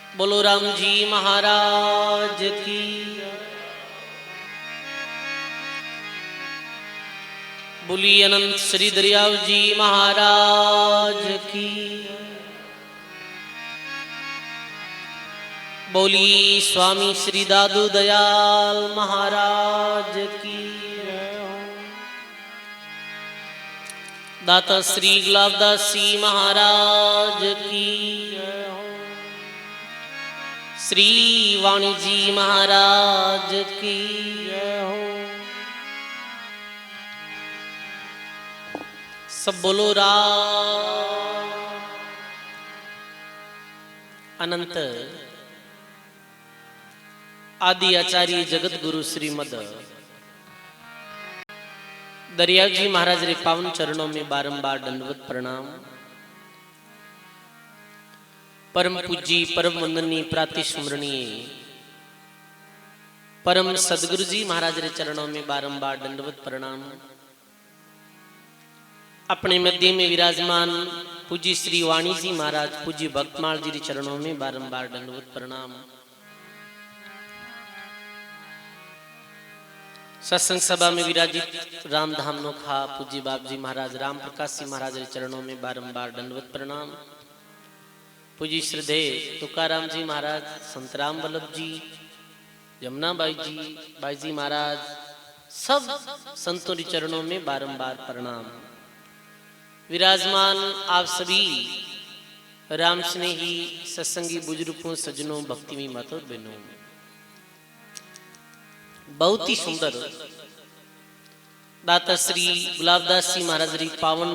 बोलो राम जी महाराज की। बोली अनंत श्री दरियाव जी महाराज की। बोली स्वामी श्री दादू दयाल महाराज की। दाता श्री गुलाबदास जी महाराज की। श्री वाणी जी महाराज की। सब बोलो राम। अनंत आदि आचार्य जगत गुरु श्रीमद दरियाव जी महाराज रे पावन चरणों में बारंबार दंडवत प्रणाम। परम पूजी परम वंदनीय प्रातिस्मरणीय परम सदगुरु जी महाराज रे चरणों में बारंबार दंडवत प्रणाम। अपने मध्य में विराजमान पूजी श्री वाणी जी महाराज पूजी भक्तमाल जी रे चरणों में बारंबार दंडवत प्रणाम। सत्संग सभा में विराजित रामधाम नोखा पूजी बाप जी महाराज राम प्रकाश जी महाराज रे चरणों में बारंबार दंडवत प्रणाम। पूजी श्रद्धे तुकाराम जी महाराज संत राम वल्लभ जी यमुना बाई जी महाराज सब संतों के चरणों में बारंबार प्रणाम। विराजमान आप सभी राम स्नेही सत्संगी बुजुर्गों सज्जनों भक्ति में मातो बहनों, बहुत ही सुंदर दाता श्री गुलाबदास जी महाराज री पावन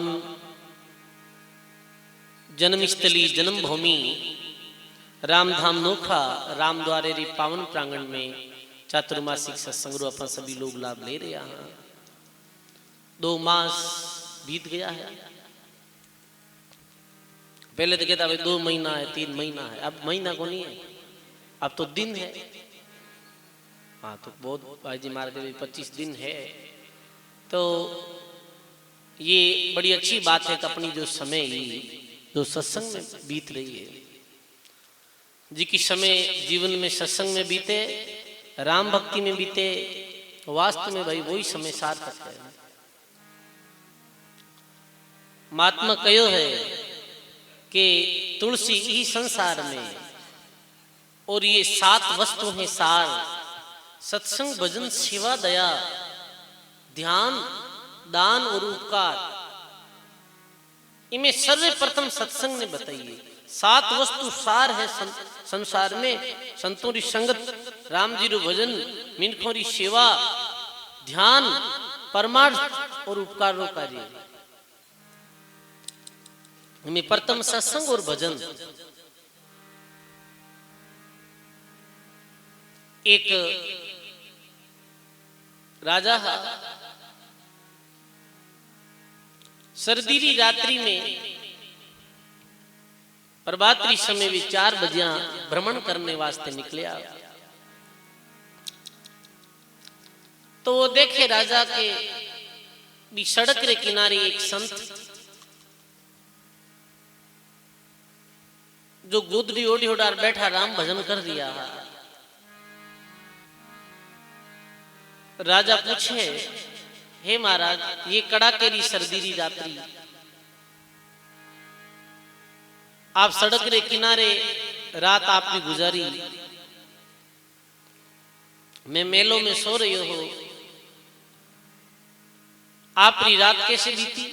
जन्मस्थली जन्मभूमि रामधाम नोखा राम द्वारे री पावन प्रांगण में चातुर्मासिक सत्संग अपन सभी लोग लाभ ले रहे हैं। 2 मास बीत गया है। पहले तो कहता भाई 2 महीना है 3 महीना है, अब महीना को नहीं है, अब तो दिन है। हाँ तो बहुत भाई जी महाराज 25 दिन है। तो ये बड़ी अच्छी बात है कि अपनी जो समय ही जो सत्संग में बीत रही है, जी की समय जीवन में सत्संग में बीते, राम भक्ति में बीते, वास्तव में भाई वही समय सार्थक है। महात्मा कहो है कि तुलसी ही संसार में और ये 7 वस्तु हैं सार, सत्संग भजन सेवा दया ध्यान दान और उपकार। इनमें सर्वप्रथम सत्संग ने बताइए 7 वस्तु सार है संसार में। संतों की संगत, राम जी रो भजन, मिनखों की सेवा, ध्यान, परमार्थ और उपकार रो कार्य। इनमें प्रथम सत्संग और भजन। एक राजा सर्दीरी रात्रि में प्रभातरी समय भी 4 बजे भ्रमण करने वास्ते निकले। तो वो देखे राजा के भी सड़क रे किनारे एक संत जो गोदड़ी ओढ़ी ओढ़ार बैठा राम भजन कर दिया। राजा पूछे, हे महाराज ये कड़ाकेरी सर्दीरी रात्रि आप सड़क रे किनारे रात आपने गुजारी, मैं मेलों में सो रही हो, आपकी रात कैसे बीती?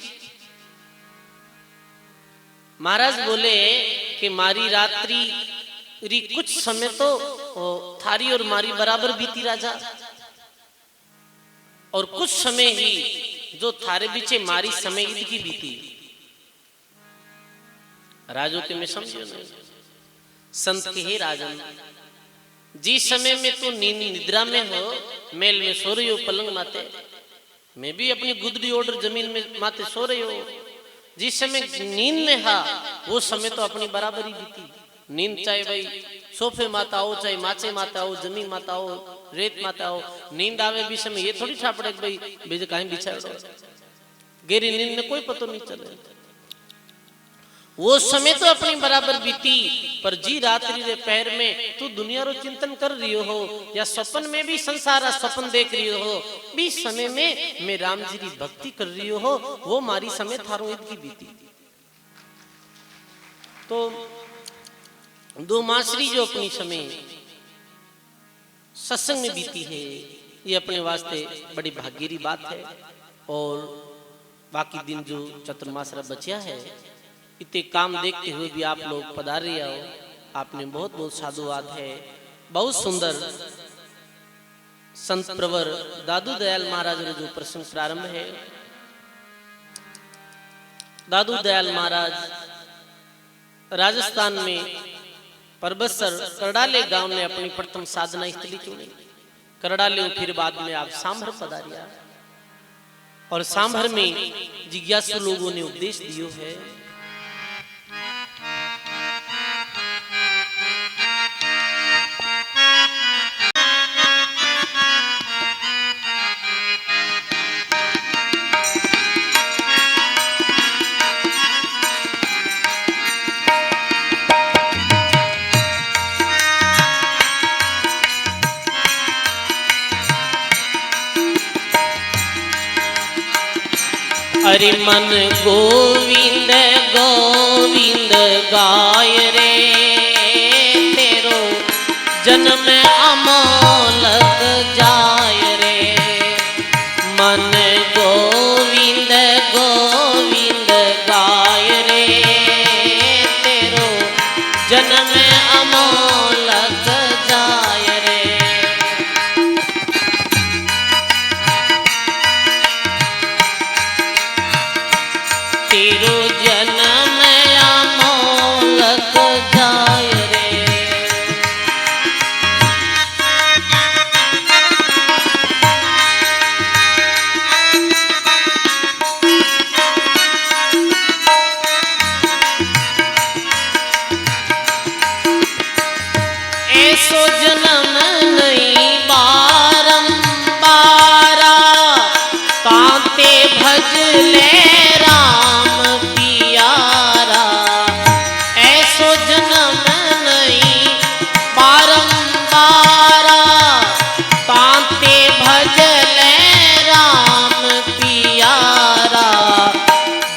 महाराज बोले कि मारी रात्रि री कुछ समय तो थारी और मारी बराबर बीती राजा, और कुछ समय ही जो थारे बीचे मारी समय ईद की बीती। राजो के में समझो नहीं। संत के हे राजन, जिस समय में तो नींद निद्रा में हो, मेल में सो रही हो पलंग माते, मैं भी अपनी गुदड़ी ओढ़ जमीन में माते सो रही हो। जिस समय नींद में हा वो समय तो अपनी बराबरी बीती। नींद चाहे भाई सोफे माता हो, चाहे माचे माता हो, जमीन माता हो, रेत माता हो, नींद आवे भी समय ये थोड़ी ठापड़े भाई बीजे कहीं बिछा गहरी नींद में कोई पतो नहीं चले। वो समय तो अपनी बराबर बीती, पर जी रात्रि रे पैर में तू दुनिया रो चिंतन कर रही हो, या स्वप्न में भी संसार स्वप्न देख रही हो, भी समय में मैं राम जी की भक्ति कर रही हो, वो मारी समय थारो ईद की बीती। तो दो मासरी जो अपनी समय सत्संग में बीती है, ये अपने वास्ते बड़ी भाग्यरी बात है। और बाकी दिन जो चतुर्मास बचा है, इतने काम देखते हुए भी आप लोग पधार रहे हो, आपने बहुत बहुत साधुवाद है। बहुत सुंदर संत प्रवर दादू दयाल महाराज जो प्रसंग प्रारंभ है। दादू दयाल महाराज राजस्थान में परबतसर करड़ाले गांव में अपनी प्रथम साधना स्थली चुनी। करड़ाले फिर बाद में आप सांभर पधारिया, और सांभर में जिज्ञासु लोगों ने उपदेश दियो है। हरि मन गोविंद गोविंद गाय रे, तेरो जन्म अमोलक जाय रे। मन गोविंद गोविंद गाय रे, तेरो जन्म अमोलक जाय रे। तेरो जन्म अमोलक जाय रे। ऐसो जन्म नहीं बारंबारा, ताते भज ले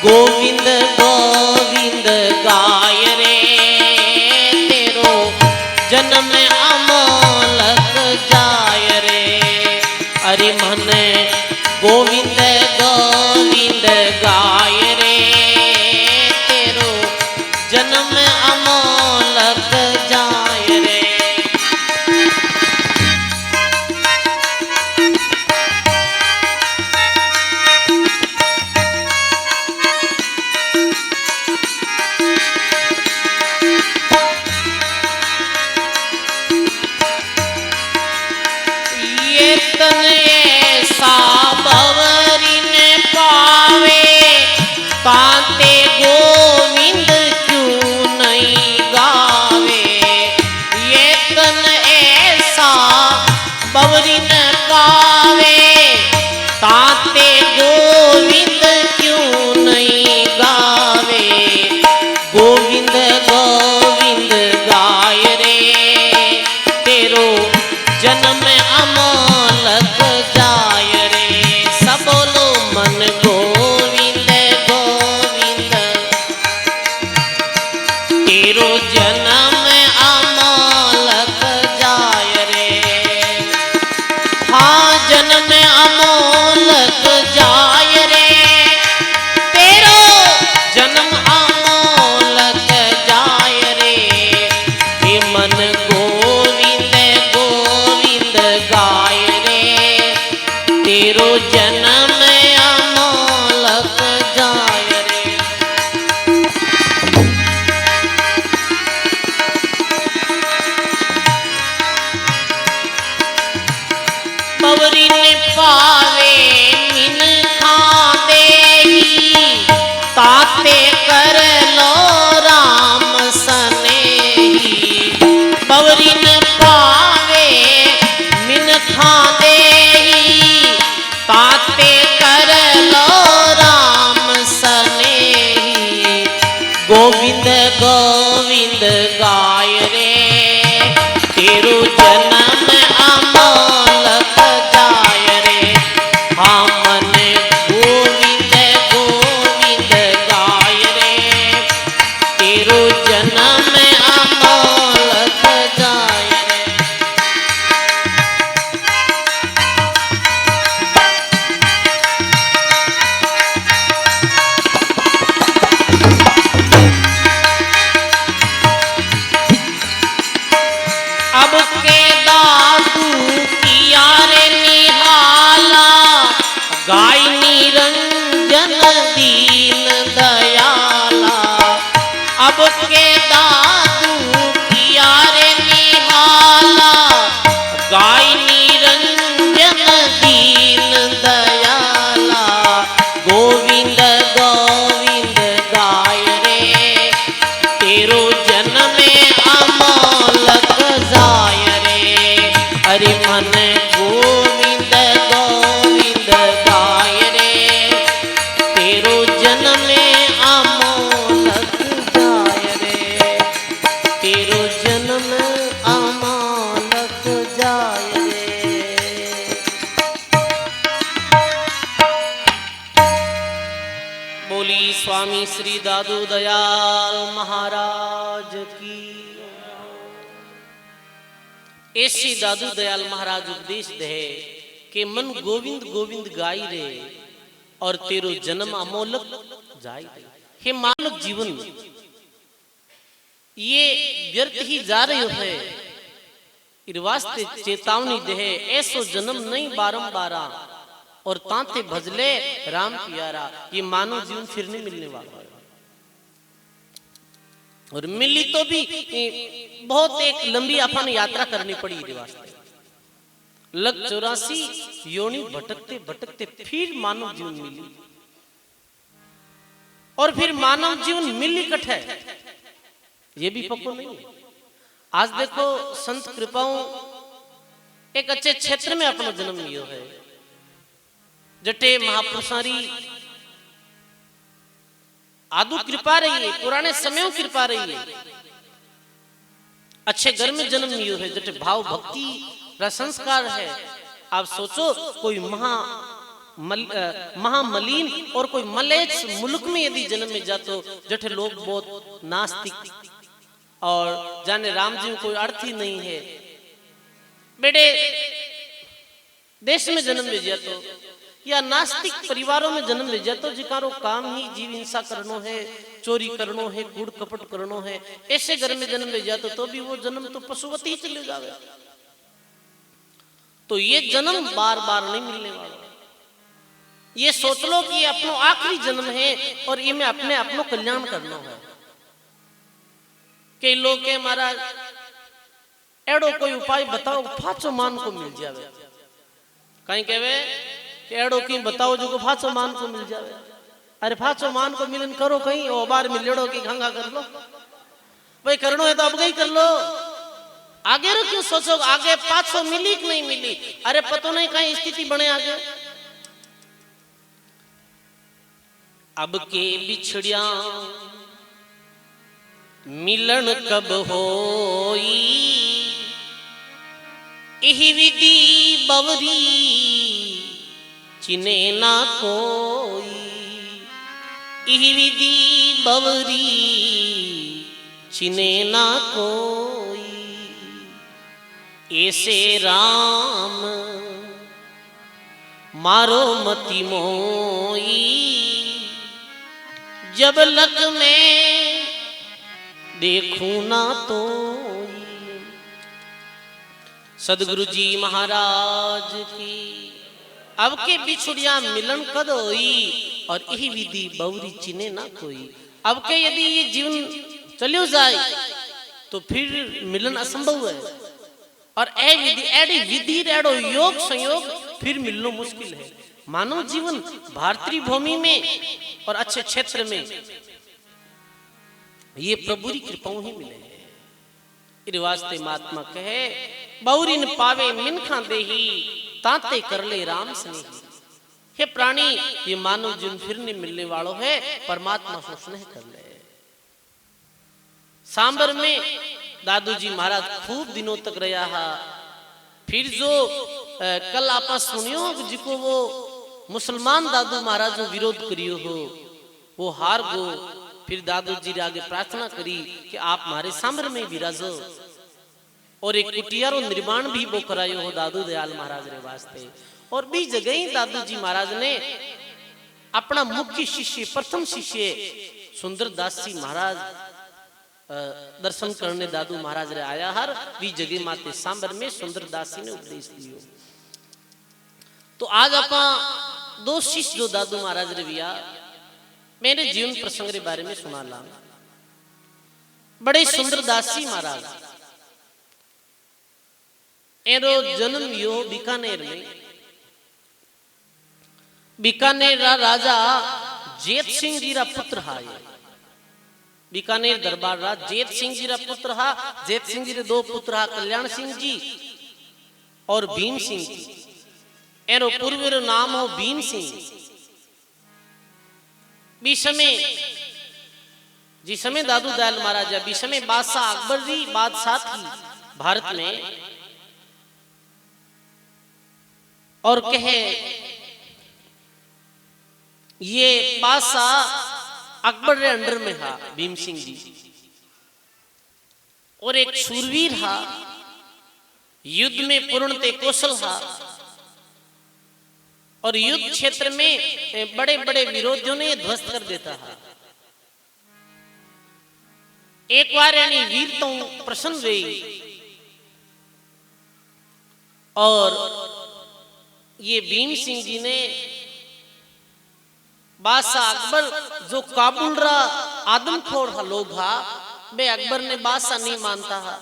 गोविंद गोविंद गाय रे, तेरो जन्म अमोलक जाय रे। अरे मन गोविंद गोविंद गाय रे, तेरो जन्म अमोलक जाय रे। तन गाय रे तेरो जन्म अमोलक जाय रे। हाँ मन गोविंद गोविंद गाय रे तेरो जन्म अमोलक जाय रे। अब के दादू किया रे निहाला गाय निरंजन दीन दयाला। अब के दादू किया रे निहाला गाय निरंजन दीन दयाला। गोविंद गोविंद गाय रे तेरो जन्म अमोलक जाय रे। हरि मन गोविंद गोविंद गाय रे तेरो जन्म अमोलक जाय रे तेरो जन्म अमोलक जाय रे। बोली स्वामी श्री दादू दयाल महाराज की। ऐसे दादू दयाल महाराज उपदेश दे कि मन गोविंद गोविंद गाई रे और तेरो जन्म अमोलक जाय रे। हे मानव जीवन ये व्यर्थ ही जा रहे है। इस वास्ते चेतावनी दे ऐसो जन्म नहीं बारंबारा और तांते भजले राम प्यारा। ये मानव जीवन फिर नहीं मिलने वाला है और मिली तो भी बहुत एक लंबी अपन यात्रा करनी पड़ी इस वास्ते। लग 84 योनि भटकते भटकते फिर मानव जीवन मिली और फिर मानव जीवन मिली कट है ये भी पक्को नहीं है। आज देखो संत कृपाओं एक अच्छे क्षेत्र में अपना जन्म लियो है। जटे महापुरुषारी आदु कृपा रही है, पुराने समयों कृपा रही है। अच्छे घर में जन्म लियो है जटे भाव भक्ति का संस्कार है। आप सोचो कोई महामलिन और कोई मलेच्छ मुल्क में यदि जन्म में जातो जटे लोग बहुत नास्तिक और जाने राम जी में कोई अर्थ ही नहीं है। बेटे देश में जन्म ले जातो या नास्तिक परिवारों में जन्म ले जातो जिकारो काम ही जीव हिंसा करनो है, चोरी करनो है, कूड़ कपट करनो है, ऐसे घर में जन्म ले जातो तो भी वो जन्म तो पशुवती ही चले जावे। तो ये जन्म बार बार नहीं मिलने वाला। ये सोच लो कि ये अपनो आखिरी जन्म है और ये में अपनो कल्याण करना है। कई लोग के महाराज एड़ो कोई उपाय बताओ फाचो मान को मिल जावे। कहीं कहवे कि एड़ो की बताओ जो को फाचो मान को मिल जावे। अरे फाचो मान को मिलन करो कहीं और बार मिलेड़ो की घंगा कर लो भाई। करनो है तो अब गई कर लो। आगे रो क्यों सोचो आगे पाछो मिली कि नहीं मिली। अरे पतो नहीं कहीं स्थिति बने आगे। अब के बिछड़िया मिलन कब होई इही विधि बवरी चिने ना कोई। इही विधि बवरी चिने ना कोई। ऐसे राम मारो मति मोई जब लक में देखूं ना तो। सदगुरु जी महाराज की अब के बिछुड़िया मिलन कद होई और यही विधि बवरी चिने ना कोई। अब के यदि ये जीवन चलियो जाए तो फिर मिलन असंभव है और ए विधि एडी विधि एडो योग संयोग फिर मिलना मुश्किल है। मानव जीवन भारतीय भूमि में और अच्छे क्षेत्र में ये प्रभु की कृपाओं ही मिले हैं। इस वास्ते महात्मा कहे बहुरीन पावे मिनखा देही ताते कर ले राम स्नेही। हे प्राणी ये मानव जीवन फिर नहीं मिलने वालों है, परमात्मा से स्नेह कर ले। सांबर में दादू जी महाराज खूब दिनों तक रहा हा। फिर जो कल आप सुनियो जिको वो मुसलमान दादू महाराज जो विरोध करियो हो वो हार गो। फिर दादू जी आगे प्रार्थना करी कि आप हमारे सामने में विराजो और एक कुटिया रो निर्माण भी वो करायो हो दादू दयाल महाराज रे वास्ते। और भी जगह ही दादू जी महाराज ने अपना मुख्य शिष्य प्रथम शिष्य सुंदर दास जी महाराज दर्शन करने दादू महाराज रे आया हर भी जगह माते सांबर में सुंदर दास जी ने उपदेश दियो। तो आज आप दो शिष्य जो दादू महाराज रे बिया मेरे जीवन प्रसंग रे बारे में सुना ला। बड़े सुंदर दास जी महाराज एरो जन्म यो बीकानेर में। बीकानेर राजा जेत सिंह जी रा पुत्र हा। बीकानेर दरबार राज जेत सिंह जी रा पुत्र हा। जेत सिंह जी रे दो पुत्र हा कल्याण सिंह जी और भीम सिंह जी। एरो पूर्व रो नाम हो भीम सिंह। जिस समय दादू दयाल महाराज बीच समय बादशाह अकबर जी बादशाह थी भारत में और कहे ये बादशाह अकबर रे अंडर में हा भीम सिंह जी और एक शूरवीर हा युद्ध में पूर्ण ते कौशल हा और युद्ध क्षेत्र में बड़े बड़े विरोधियों ने ध्वस्त कर देता है। एक बार यानी वीर तो प्रसन्न हुई और ये भीम सिंह जी ने बादशाह अकबर जो काबुल रा आदमखोर लोग हा बे अकबर ने बादशाह नहीं मानता है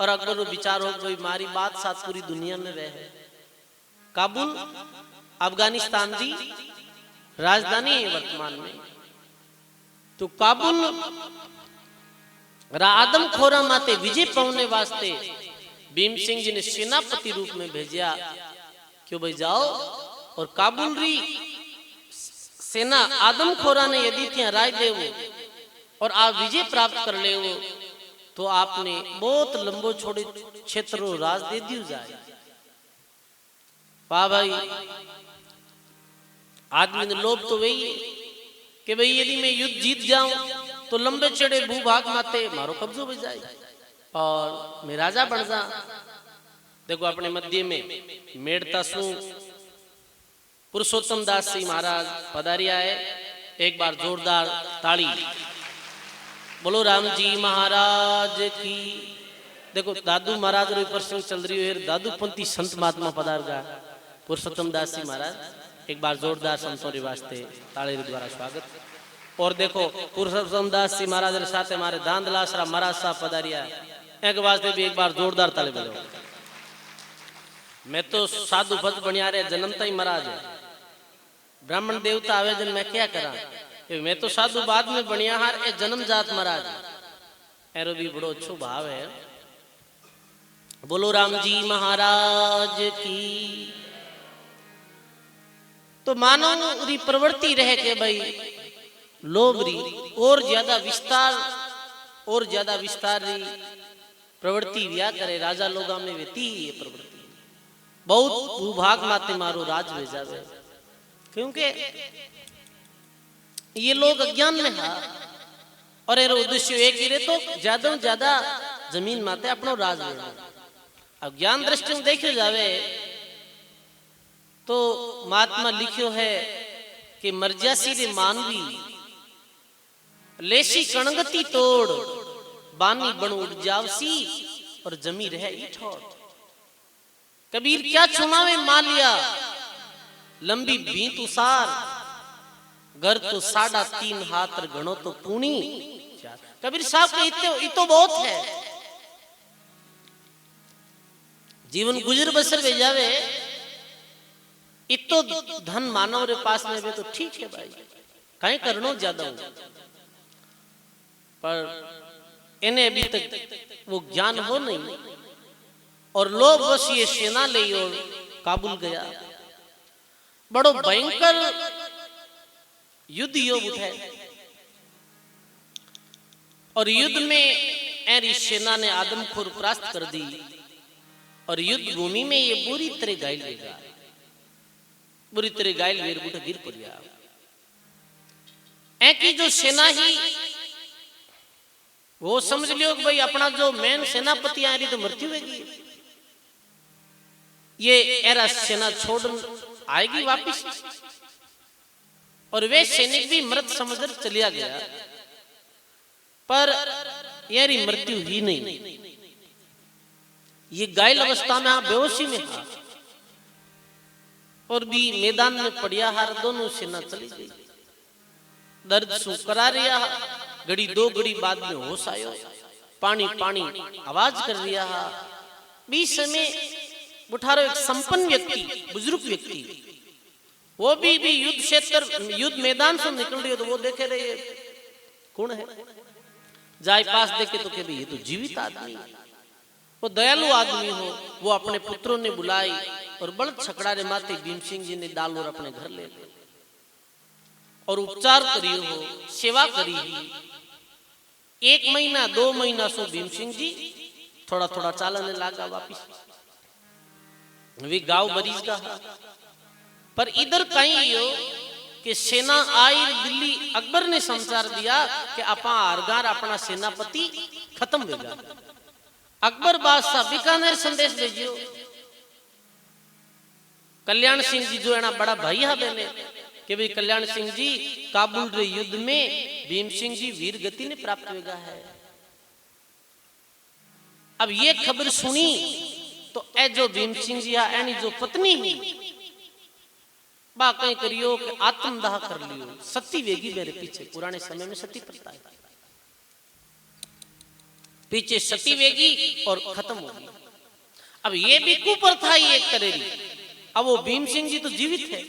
और अकबर को विचार हो कोई मारी बात साथ पूरी दुनिया में रहे। काबुल अफगानिस्तान की राजधानी है वर्तमान में। तो काबुल आदमखोरा माते विजय पाने वास्ते भीम सिंह जी ने सेनापति रूप में भेजा क्यों भाई जाओ और काबुल री सेना आदमखोरा ने यदि थी हराय देवो और आप विजय प्राप्त कर ले वो तो आपने बहुत लंबो छोड़े क्षेत्र राज दे दियो जाए। वाह भाई आदमी ने लोभ तो वही है कि भाई यदि मैं युद्ध जीत जाऊं तो लंबे चढ़े भूभाग माते मारो कब्जो हो जाए और मैं राजा बन जा। देखो अपने मध्य में मेड़ता सु पुरुषोत्तम दास जी महाराज पधारिया है। एक बार जोरदार ताली बोलो राम जी महाराज की। देखो दादू महाराज रो प्रसंग चल रही है। दादू पंथी संत महात्मा पधार गा पुरुषोत्तम दास जी महाराज एक बार जोरदार संतों के वास्ते ताली द्वारा स्वागत। और देखो पुरुषोत्तम दास जी महाराज के साथ हमारे दांदलासरा महाराज साहब पधारिया एक वास्ते भी एक बार जोरदार ताली बजाओ। मैं तो साधु भक्त बनिया रे जन्मता ही महाराज है ब्राह्मण देवता आवेदन मैं क्या करा मैं तो साधु बाद में बनिया हार ए जन्म जात महाराज एरो भी बड़ो अच्छो भाव है। बोलो राम जी महाराज की। तो मानव री प्रवृत्ति रहे के भाई लोभ री और ज्यादा विस्तार री प्रवृत्ति व्या करे। राजा लोगा में वेती ये प्रवृत्ति बहुत भूभाग माते मारो राज वे जावे क्योंकि ये लोग अज्ञान में है और ये उद्देश्य एक ही रहे तो ज्यादा ज्यादा जमीन माते अपनो राज लेना। अब ज्ञान दृष्टि में देखे जावे तो महात्मा लिखियो है कि मर्यासी रे मानवी लेसी कणगति तोड़ बानी बन उठ जावसी और जमी रहे इठौड़। कबीर क्या छुमावे मालिया लंबी बीत उसार घर तो 3.5 हाथ घणो तो पूनी। कबीर साहब के इतो बहुत है जीवन गुजर बसर वे जावे इतो धन मानव रे पास में वे तो ठीक है भाई कहीं करनो ज्यादा हो पर इन्हें अभी तक वो ज्ञान हो नहीं और लोग बस ये सेना ले और काबुल गया। बड़ो भयंकर युद्ध योग उठे और युद्ध में ऐरी सेना ने आदमखोर परास्त कर दी और युद्ध भूमि में ये बुरी तरह घायल गया, बुरी तरह घायल वीर बूढ़ा गिर पड़िया। की जो सेना ही वो समझ लियो कि भाई अपना जो मेन सेनापति आ रही तो मृत्यु होगी, ये एरा सेना छोड़ आएगी वापिस, और वे सैनिक भी मृत समझकर चलिया गया, पर यारी मृत्यु ही नहीं, ये घायल अवस्था में बेहोशी में था और भी मैदान में पड़िया हार। दोनों सेना चली गई, दर्द सु करा रिया, घड़ी दो घड़ी बाद में होश आयो, पानी पानी आवाज कर रिया। बीच में बुठारो एक संपन्न व्यक्ति, बुजुर्ग व्यक्ति, वो भी युद्ध क्षेत्र युद्ध मैदान से निकल रही हो, तो वो देखे रहे कौन है, जाए पास देखे तो कहे ये तो जीवित आदमी, वो दयालु आदमी हो। वो अपने पुत्रों ने बुलाई और बड़े छकड़ा रे माथे भीम सिंह जी ने डाल और अपने घर ले गए और उपचार करी हो, सेवा करी ही। 1 महीना 2 महीना सो भीम सिंह जी थोड़ा थोड़ा चालने लगा वापिस, वे गांव बरीज का। पर इधर कहीं हो कि सेना आई दिल्ली, अकबर ने समाचार दिया कि अपा हरगार अपना सेनापति खत्म हो गया। अकबर बादशाह बीकानेर संदेश भेजियो, कल्याण सिंह जी जो है ना बड़ा भाई है बहने, कि भाई कल्याण सिंह जी काबुल रे युद्ध में भीम सिंह जी वीर गति ने प्राप्त होगा है। अब ये खबर सुनी तो ए जो भीम सिंह जी है एनी जो पत्नी ही बा कहीं करियो कि आत्मदाह कर लियो, सती वेगी मेरे पीछे। पुराने समय में सती प्रथा है, पीछे सती वेगी और खत्म होगी। अब ये भी कुप्रथा ही एक करेगी। अब वो भीम सिंह जी तो जीवित है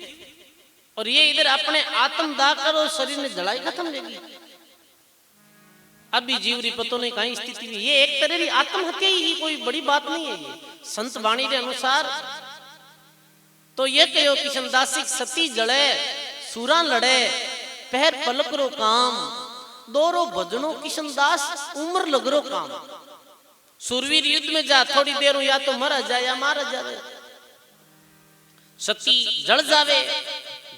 और ये इधर अपने आत्मदाह कर और शरीर में जलाई खत्म लेगी। अभी जीवरी पतो नहीं कहीं स्थिति में, ये एक तरह की आत्महत्या ही कोई बड़ी बात नहीं है। ये संत वाणी के अनुसार तो ये कहो किशनदासिक सती जड़े सूरा लड़े पहर पलक रो काम, दोरो भजनो किशनदास उम्र लगरो काम। सूरवीर युद्ध में जा थोड़ी देर या तो मरा जाए या मारा जाए, सती जड़ जावे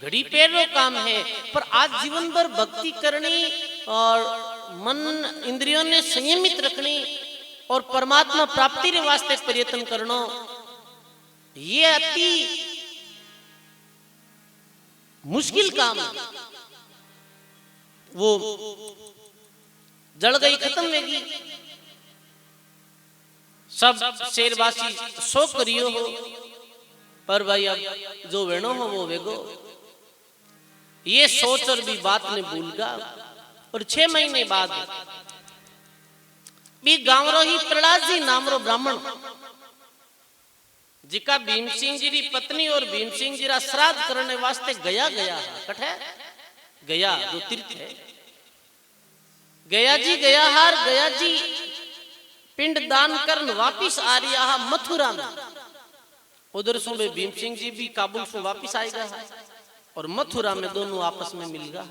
घड़ी पैर रो काम है। पर आज जीवन भर भक्ति करनी और मन इंद्रियों ने संयमित रखनी और परमात्मा प्राप्ति रे वास्ते प्रयत्न करनो, ये अति मुश्किल काम है। वो जड़ गई खत्म होगी, सब शेरवासी शोक करियो हो, पर भाई अब जो वेणो हो वो वेगो। ये सोच और भी बात ने भूल गा। और 6 महीने बाद भी गांव रो ही प्रहलाद जी नाम रो ब्राह्मण, जिका भीम सिंह जी री पत्नी और भीम सिंह जी रा श्राद्ध करने वास्ते गया कठे गया जो तीर्थ है, गया जी पिंड दान करन वापिस आ रहा है मथुरा में। उधर से भीम सिंह जी भी काबुल से वापिस आएगा और मथुरा में दोनों आपस में मिल गया।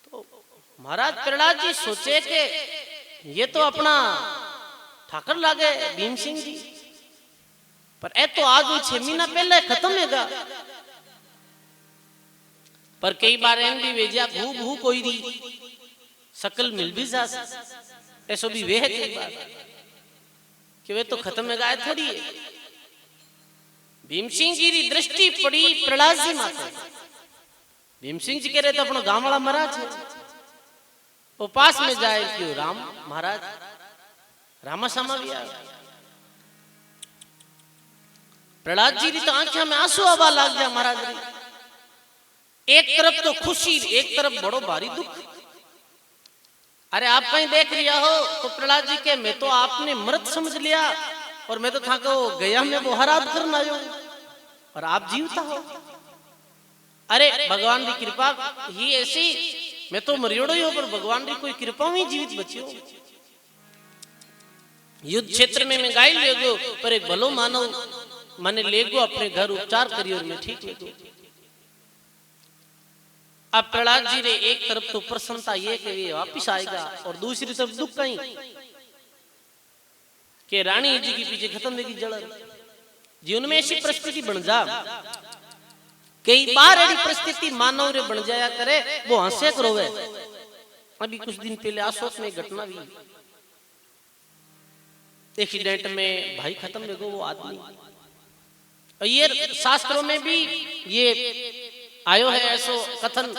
तो महाराज प्रहलाद जी सोचे कि ये तो अपना ठाकर लागे भीम सिंह जी, पर ए तो आज 6 महीना पहले खत्म होगा। पर कई बार एम भी भेजा भू कोई दी सकल मिल भी जा, ऐसा भी वे है कई बार कि वे तो खत्म में गाय थोड़ी है। भीम सिंह जी की दृष्टि पड़ी प्रहलाद जी माथे। भीम सिंह जी कह रहे तो अपना गांव वाला महाराज है, वो पास में जाए क्यों राम महाराज रामा सामा भी आया। प्रहलाद जी की तो आंखों में आंसू आवा लग गया महाराज जी। एक तरफ तो खुशी, एक तरफ बड़ो भारी दुख। अरे आप कहीं देख लिया हो तो प्रहलाद जी के मैं तो आपने मृत समझ लिया और मैं तो था को गया में वो हराद करना आयो और आप जीवता हो। अरे भगवान की कृपा ही ऐसी, मैं तो मरियोड़ो ही हो पर भगवान की कोई कृपा में जीवित बचियो। युद्ध क्षेत्र में मैं गाय ले गो पर एक भलो मानव मैंने ले गो अपने घर उपचार करी और मैं ठीक ले गो। अब प्रहलाद जी ने एक तरफ तो प्रसन्नता ये कि ये वापिस आएगा और दूसरी तरफ दुख कहीं कि रानी जी के पीछे खत्म होगी जलन। जीवन में ऐसी परिस्थिति बन जा, कई बार ऐसी परिस्थिति मानव रे बन जाया करे, वो हंसे रोवे। अभी कुछ दिन पहले आसोस में घटना हुई, एक्सीडेंट में भाई खत्म हो गया वो आदमी। और ये शास्त्रों में भी ये आयो है ऐसो कथन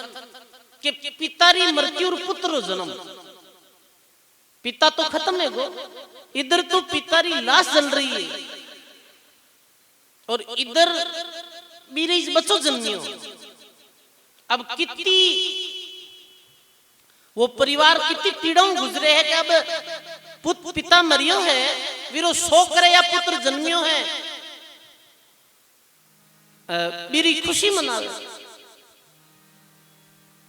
कि पितारी मृत्यु और पुत्र जन्म। पिता तो खत्म है गो, इधर तो पितारी लाश जल रही है और इधर मेरे बच्चों जन्मियो। अब कितनी वो परिवार कितनी पीड़ाओं गुजरे है कि अब पिता मरियो है, वीरो शोक करे या पुत्र जन्मियो है, मेरी खुशी मना।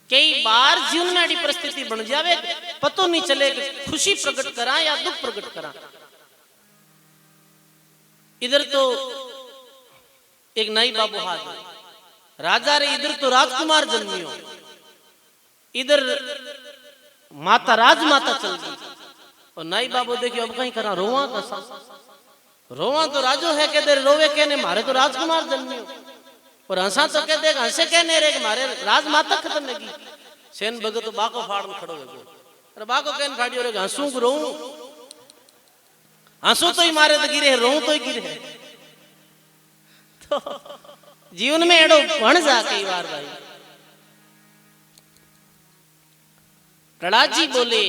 कई बार जीवन में ऐसी परिस्थिति बन जावे, पतो नहीं चले खुशी प्रकट करा या दुख प्रकट करा। इधर तो एक नई बाबू हाथ राजा रे, इधर तो राजकुमार जन्मियो, इधर माता राजमाता चल गई और नाई बाबू देखियो अब कहीं करा रोवा का रोवा तो राजो है के दे रोवे कहने मारे तो राजकुमार जन्मियो और हंसा तो कह देगा हंसे कहने रे मारे राजमाता खत्म लगी। सेन भगत तो बाको फाड़ में खड़ो हो, अरे बाको कहने फाड़ी रे हंसू रो हंसू तो ही मारे तो गिरे, रो तो ही गिरे। तो जीवन में एडो बन जा कई बार भाई। प्रहलाद जी बोले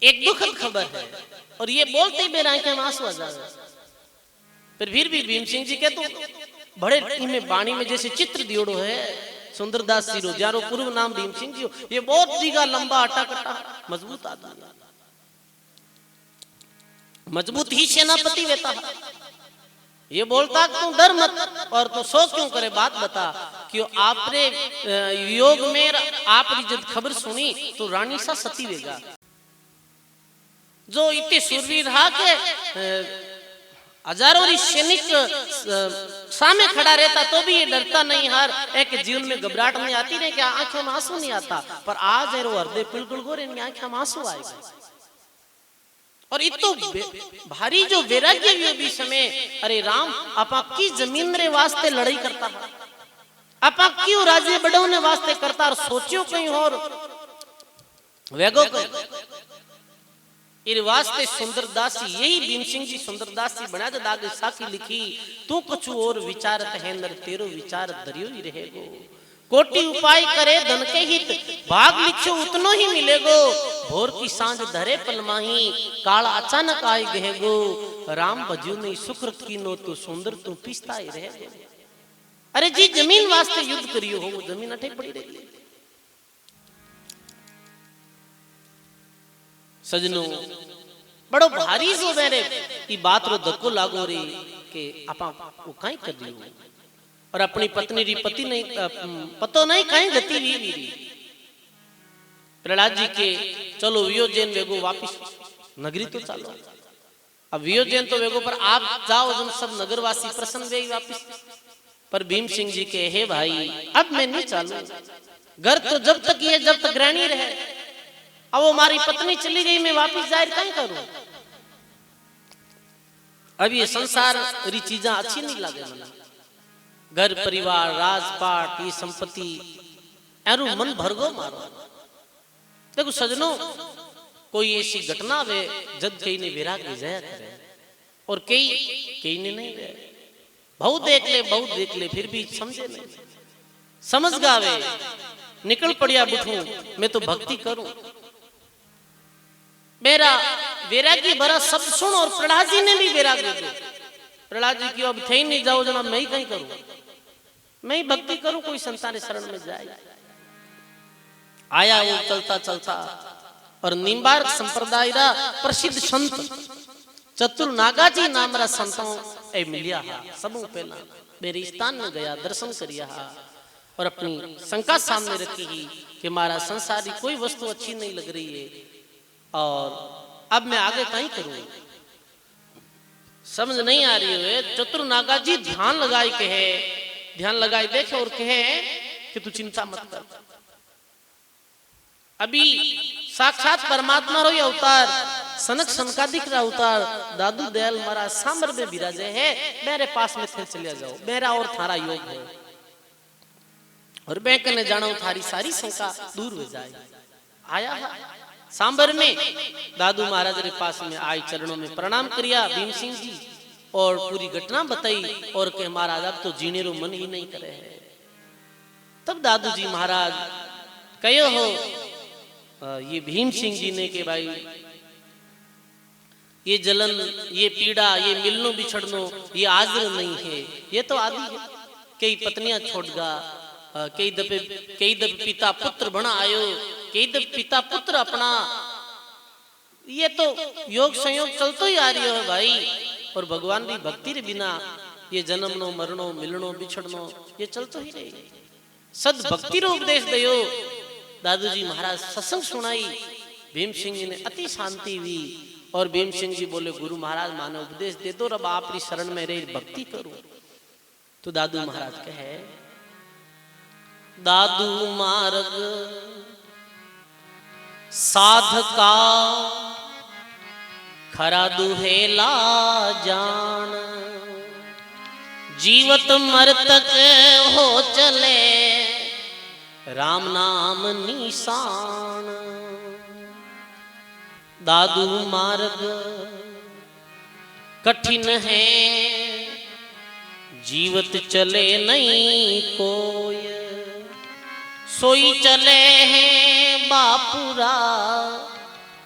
एक दुखद खबर है और ये बोलते ही मेरे आंखें में आंसू आ जाए। फिर भी भीम सिंह जी के तो बड़े इनमें बाणी में जैसे चित्र दियोड़ो है सुंदरदास जी रो, जारो पूर्व नाम भीम सिंह जी हो। ये बहुत जीगा लंबा अटा कटा मजबूत आदमी, मजबूत ही सेनापति रहता। ये बोलता तू डर मत और तू सोच क्यों करे, बात बता क्यों आपने योग में आपकी जब खबर सुनी तो रानी सा सती वेगा जो इतने सूरवीर रहा के हजारों सैनिक सामने खड़ा रहता तो भी ये डरता नहीं, हर एक जीवन में घबराहट नहीं आती नहीं, क्या आंखों में आंसू नहीं आता। पर आज है वो हृदय बिल्कुल गोरे, इनकी आंखों में आंसू आएगा। और इतो भारी जो वैराग्य भी भी समय, अरे राम आप की जमीन रे वास्ते लड़ाई करता है, आप क्यों राज्य बढ़ाने वास्ते करता और सोचियो कहीं और वेगो कहीं इन वास्ते सुंदरदास जी, यही भीम सिंह जी सुंदरदास जी बना जब आगे साखी लिखी तू कुछ और विचारत है नर तेरो विचार दरियो ही रहेगो। कोटि उपाय करे धन के हित भाग लिखो उतनो ही मिलेगो। भोर की सांझ धरे पलमाही काल अचानक आए गहेगो। राम भजू नहीं सुकृत की नो तो सुंदर तू पिसता ही रहेगो। अरे जी जमीन वास्ते युद्ध करियो हो, वो जमीन अठे पड़ी रहेगी। सजनो बड़ो भारी सो मेरे ये बात रो धक्को लागो रे के आपा वो काई कर रही हो और अपनी पत्नी री पति नहीं पतो नहीं काई गति वी वीरी। प्रहलाद जी के चलो वियोजन वेगो वापिस नगरी तो चलो, अब वियोजन तो वेगो पर आप जाओ जब सब नगरवासी प्रसन्न वे वापिस। पर भीम सिंह जी के हे भाई अब मैं नहीं चालू, घर तो जब तक ये जब तक रानी रहे, अब वो हमारी पत्नी चली गई मैं वापिस जाहिर कहीं करूं। अब ये संसार री चीजें अच्छी नहीं लगे मना, घर परिवार राजपाट ये संपत्ति एरू मन भरगो मारो। देखो सजनों कोई ऐसी घटना वे जब कई ने विराग विजया करे और कई ने नहीं वे, बहुत देख ले फिर भी समझे नहीं, समझ गावे निकल पड़िया बुठू मैं तो भक्ति करूं। मेरा वैरागी भरा सब सुन और प्रहलाद जी ने भी वैराग्य दो। प्रहलाद जी की अब थे नहीं जाओ जना मैं ही कहीं करूं, मैं ही भक्ति करूं, कोई संसार शरण में जाए। आया वो चलता चलता और निम्बार्क संप्रदाय रा प्रसिद्ध संत चतुर नागाजी नाम रा संतों ए मिलिया हा। सबों पहला मेरे स्थान में गया दर्शन करिया हा और अपनी शंका सामने रखी ही कि हमारा संसारी कोई वस्तु अच्छी नहीं लग रही है और अब मैं आगे कहीं करूं, समझ नहीं आ रही है। चतुर नागा जी ध्यान लगाए कहे, ध्यान लगाए देखे और कहे कि तू चिंता मत कर। अभी साक्षात परमात्मा रो ये अवतार सनक सनकादिक रा अवतार दादू दयाल महाराज सांबर में विराजे है। मेरे पास में थे चलिया जाओ, मेरा और थारा योग है और मैं कने जानो थारी सारी शंका दूर हो जाए। आया सांबर में दादू महाराज के पास में आई, चरणों में प्रणाम करिया भीम सिंह जी और पूरी घटना बताई और कहे महाराज अब तो जीने रो मन ही नहीं करे है। तब दादू जी महाराज कहो हो ये भीम सिंह जी ने के भाई ये जलन, ये पीड़ा, ये मिलनो बिछड़नो ये आज नहीं है, ये तो आदि है। कई पत्नियां छोड़गा, कई दफे पिता पुत्र बना आयो, कई दफे पिता पुत्र अपना, ये तो योग संयोग चलतो ही आ रही है भाई। और भगवान की भक्ति रे बिना ये जन्मनो मरणो मिलनो बिछड़नो ये चलतो ही रही। सद भक्ति रो उपदेश दयो दादू जी महाराज सत्संग सुनाई। भीम सिंह जी ने अति शांति हुई और भीम सिंह जी बोले गुरु महाराज माने उपदेश दे दो, रब आपकी शरण में रह भक्ति करूं। तो दादू महाराज कहे दादू मार्ग साधका खरा दुहेला जान, जीवत मरतक हो चले राम नाम निशान। दादू मार्ग कठिन है जीवत चले नहीं कोई, सोई चले हैं बापुरा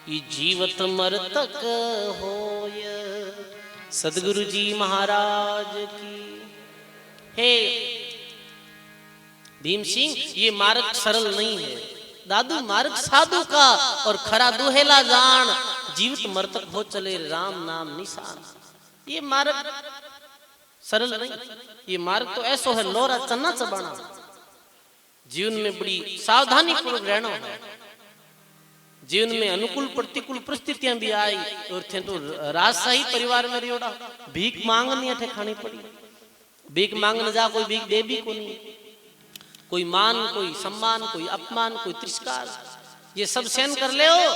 ये जीवत मरतक होय। सदगुरु जी महाराज की। हे भीम सिंह ये मार्ग सरल नहीं है दादू, मार्ग साधु का और खरा दुहेला जान, जीवित मरतक हो चले राम नाम निशान। ये मार्ग सरल नहीं, ये मार्ग तो ऐसा है लोरा चन्ना चबाना। जीवन में बड़ी सावधानी पूर्वक रहना है। जीवन में अनुकूल प्रतिकूल परिस्थितियां भी आई और थे तो राजशाही परिवार में रियोड़ा, भीख मांगनी है खानी पड़ी। भीख मांगने जा कोई भीख दे भी को नहीं, कोई मान कोई सम्मान कोई अपमान कोई तिरस्कार ये सब सहन कर ले हो।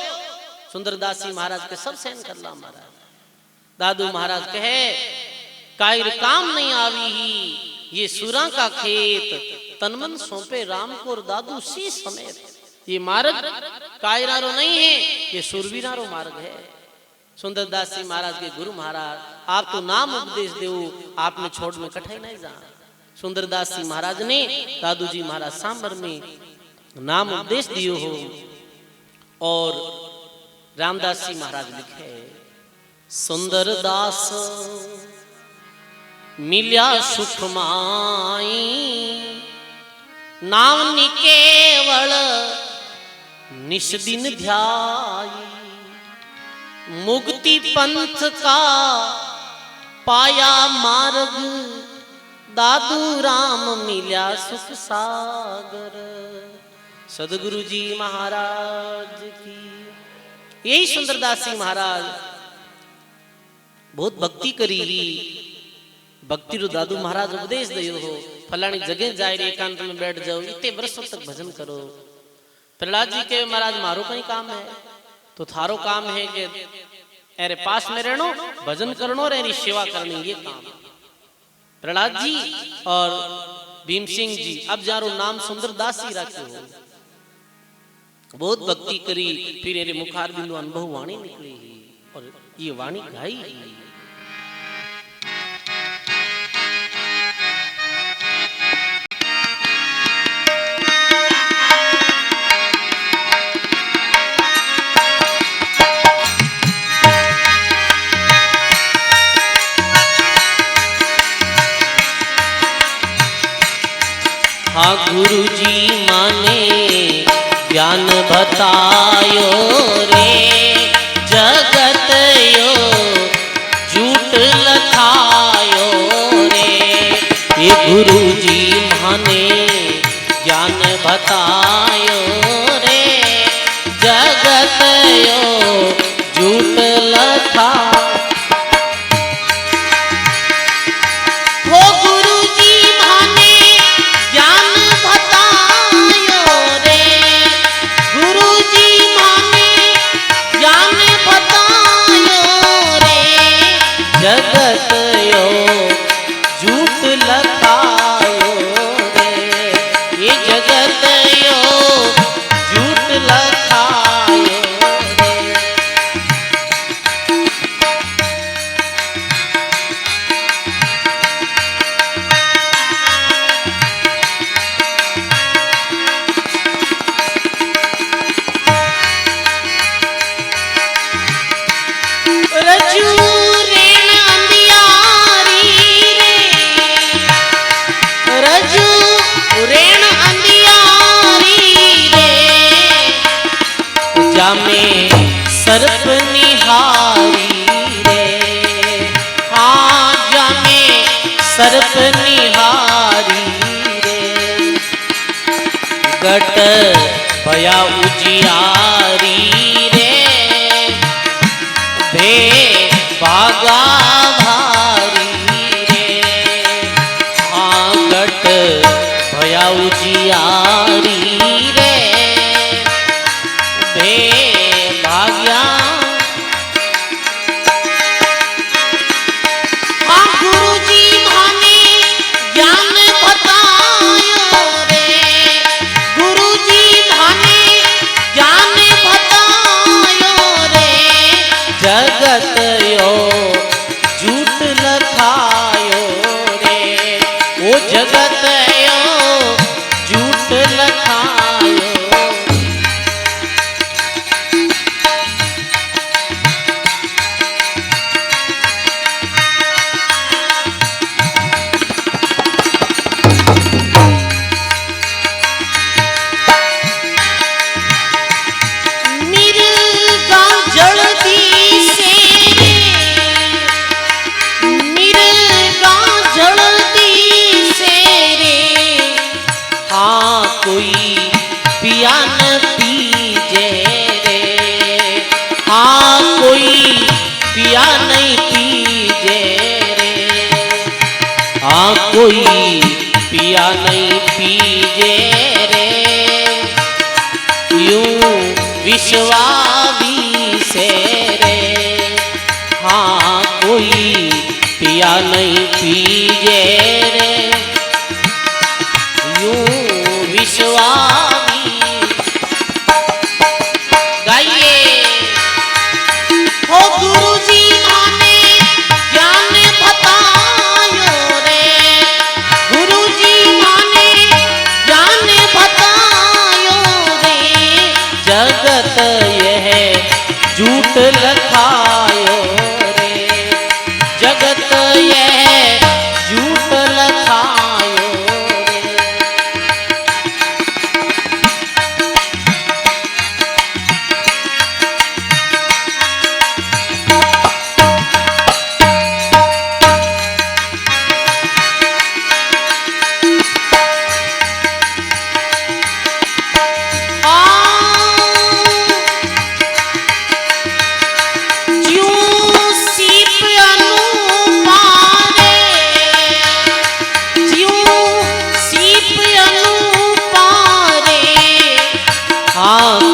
सुंदरदास जी महाराज के सब सहन कर ला महाराज। दादू महाराज कहे कायर काम नहीं आवी ही ये सुरा का खेत, तनमन सौंपे राम को और दादू सी समेत। ये मार्ग कायरारो नहीं है, ये सुरवीरारो मार्ग है। सुंदरदास जी महाराज के गुरु महाराज आप तो नाम उपदेश दो, आपने छोड़ में कठाई नहीं जा। सुंदरदास जी महाराज ने दादू जी महाराज सांबर में नाम उपदेश दियो हो। और रामदास जी महाराज लिखे सुंदरदास मिल्या सुख माई, नाम निकेवल निश दिन ध्याई, मुक्ति पंथ का पाया मार्ग, दादू राम मिल्या सुख सागर। सदगुरु जी महाराज की। यही सुंदरदास जी महाराज बहुत भक्ति करी ही। भक्ति रो दादू महाराज उपदेश दियो हो फलानी जगह जाए एकांत में बैठ जाओ, इतने वर्षों तक भजन करो। प्रहलाद जी के महाराज मारो कहीं काम है तो थारो काम है कि अरे पास में रहनो भजन करनो रे सेवा करनी, ये काम। प्रहलाद जी और भीम सिंह जी अब जारो नाम सुंदरदास जी रखे हो। बहुत भक्ति करी, फिर मेरे मुखार बिंदु अनुभव वाणी निकली और ये वाणी गाई। हाँ गुरु जी माने ज्ञान बतायो रे, जगत यो झूठ लखायो रे। ये गुरु जी माने ज्ञान बतायो रे, जगत यो झूठ लखा। हो गुरु जी माने ज्ञान बतायो जगत यो झूठ लखायो रे, ये जगत यो झूठ लखायो रे। सर्प निहारी रे, हाँ जामे सर्प निहारी रे, गट भया उजियारी रे, भे भागा भारी रे, हाँ गट भया उजियारी रे, भे भाग्या। हाँ गुरुजी माने ज्ञान बतायो रे, गुरुजी माने ज्ञान बतायो रे, जगत यो झूठ लखायो रे, वो जगत यो झूठ लखायो। पिया न पीजे रे, हाँ कोई पिया नहीं पीजे रे, हाँ कोई पिया नहीं पीजे रे, यूं विश्वावी से रे, हाँ कोई पिया नहीं पीजे रे, यूं विश्वामी। गाइए हो गुरुजी माने ज्ञान बतायो रे, गुरुजी माने ज्ञान बतायो रे, जगत यह झूठ लखायो रे, जगत यह झूठ लखायो।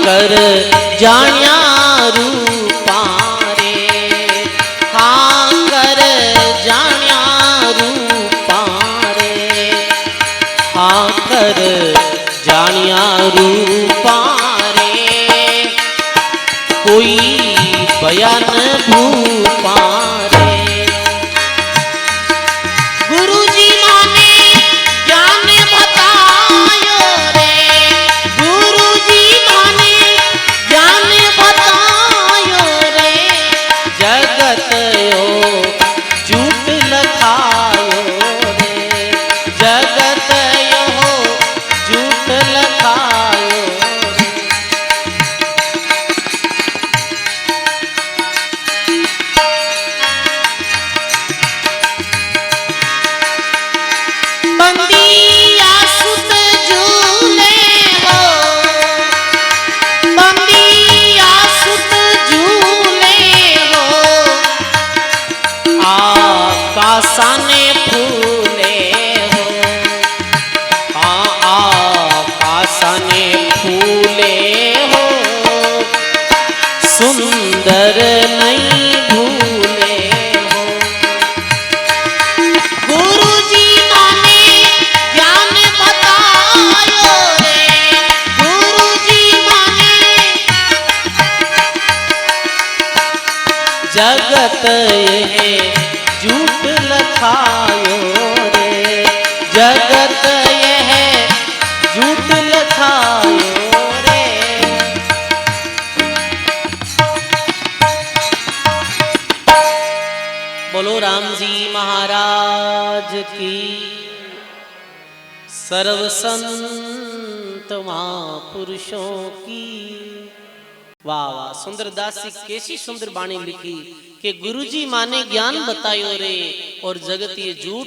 कर जाण्या रूपा रे, हाँ कर जाण्या रूपा रे, हाँ कर जाण्या रूपा रे, कोई बयान भूपा रे, गुरुजी माने ज्ञान बतायो रे, गुरुजी माने ज्ञान बतायो रे, जगत यो झूठ लखायो रे, जगत यो झूठ लखायो रे। बंदिया सुत झूले हो, बंदिया सुत झूले हो, आकाशाने फूले हो, आकाशाने फूले हो, सुंदर नहीं भूले हो, जगत ये झूठ लखायो रे, जगत ये झूठ लखायो रे। बोलो राम जी महाराज की। सर्व संत महापुरुषों की। वाह वाह, सुंदरदास जी कैसी सुंदर बाणी लिखी कि गुरुजी माने ज्ञान बतायो रे और जगत ये झूठ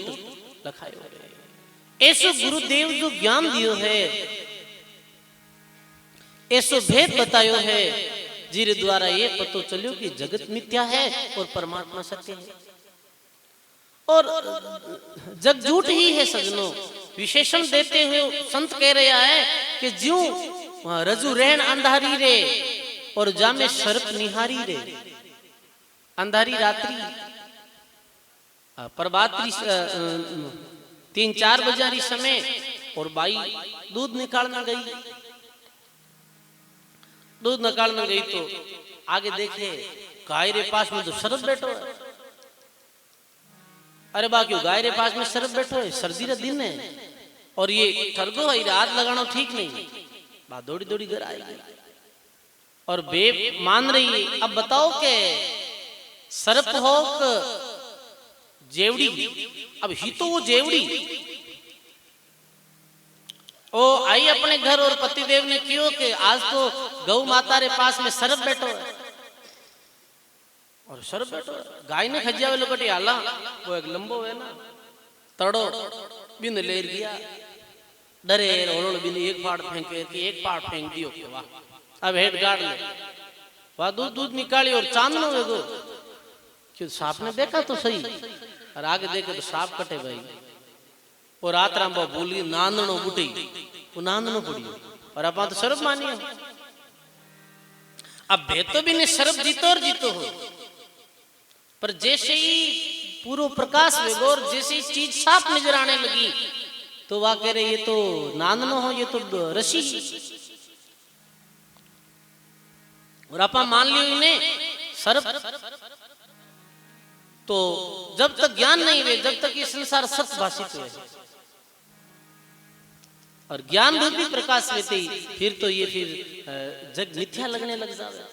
लखायो रे। ऐसो गुरुदेव जो ज्ञान दियो है, ऐसो भेद बतायो है, जिरे द्वारा ये पतो चलियो कि जगत मिथ्या है और परमात्मा सत्य है। और जग झूठ ही है सजनों। विशेषण देते हुए संत कह रहा है कि ज्यों रजू रहन अंधारी रे और जामे सर्प निहारी रे। अंधारी रात्रि प्रभातरी 3-4 बजे समय और बाई दूध निकालना गई। दूध निकालने गई तो आगे देखे गाय रे पास में तो सर्प बैठो है। अरे बा क्यों गाय रे पास में सर्प बैठो है, सर्दी रा दिन है और ये ठरगो है, हाथ लगाना ठीक नहीं। बात दौड़ी दौड़ी घर आएगी और बे मान रही है। अब बताओ के सर्प हो जेवड़ी, अब ही तो वो जेवड़ी ओ आई अपने घर और पतिदेव ने क्यों कि आज तो गौ माता रे पास में सर्प बैठो है और सर्प बैठो है। गाय ने खजिया वाले कटी आला वो एक लंबो है ना तड़ो बिन लेर गया डरे रोल बिन एक पाड़ फेंके कि एक पाड़ फेंक दियो के वाह अब हेड गाड़ ले वाह दूध दूध निकाली और चांदनो वेगो क्यों सांप ने देखा तो सही और आगे देखे तो सांप कटे भाई और रात राम भूल गई नांदनो बुटी वो नांदनो पड़ी और अपा तो सर्प मानियो। अब भेतो भी ने सर्प जीतो और जीतो हो पर जैसे ही पूर्व प्रकाश वेगोर जैसे ही चीज साफ नजर आने लगी तो वह कह रहे ये तो नांदनो हो ये तो रसी। और अपा मान लियो इन्हें सर्प। तो जब तक ज्ञान नहीं हुए जब तक ये संसार सत्य भाषित हुए और ज्ञान रूपी प्रकाश लेते ही फिर तो ये फिर जग मिथ्या लगने लग जाए।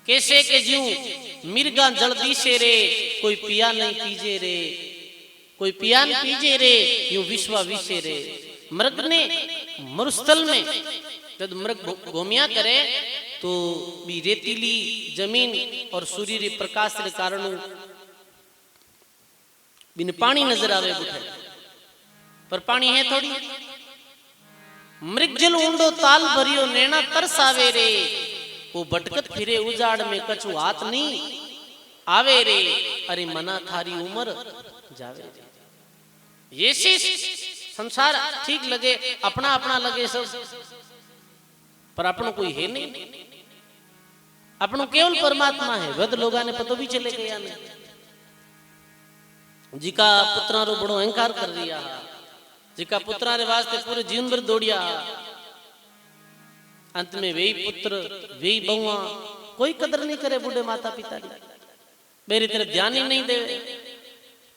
कैसे के ज्यूं मिर्गा जल्दी से रे कोई पिया नहीं पीजे रे कोई पिया नहीं पीजे रे यूं विश्वा विषे रे। मृग ने मरुस्थल में जब मृग घूमिया करे तो भी रेतीली जमीन और सूर्य रे प्रकाश के कारण बिन पानी नजर आवे बुठे पर पानी है थोड़ी। मृग जल ऊंडो ताल भरियो नैना तरसावे रे वो भटकत फिरे उजाड़ में कछु हाथ नहीं आवे रे अरे मना थारी उम्र जावे रे। ये संसार ठीक लगे अपना अपना लगे सब पर अपनों कोई है नहीं। अपनों केवल परमात्मा है। वृद्ध लोगा ने पतो भी चले गया नहीं जिका पुत्रा रो बड़ो अहंकार कर रिया जिका पुत्रा रे वास्ते पूरे जीवन भर दौड़िया अंत में वही पुत्र वही बहुआ कोई कदर नहीं करे बूढ़े माता पिता की मेरी तरफ ध्यान ही नहीं दे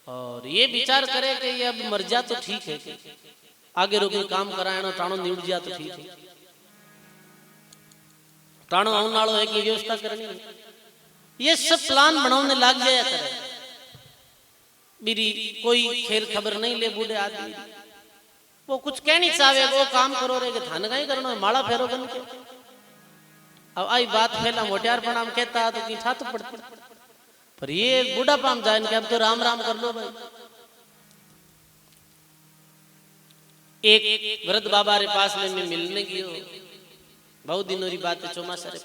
और ये विचार करे कि ये अब मर जा तो ठीक है आगे रोगी काम कराना टाणो निउट जा तो ठीक है टाणो आने वालों है कि व्यवस्था करनी है। ये सब प्लान बनाने लग जाया करे मेरी कोई खेल खबर नहीं ले बूढ़े आदमी वो कुछ कह नहीं चाहे वो काम करो रे कि थाने का ही करना माला फेरो बन के। अब आई बात फैला मोटियार प्रणाम कहता तो की छात पड़ती पर ये बूढ़ा पाम जाए कि अब तो राम राम कर लो भाई। एक वृद्ध बाबा रे पास में मैं मिलने गयो बहुत दिनों री बात है चौमासा रे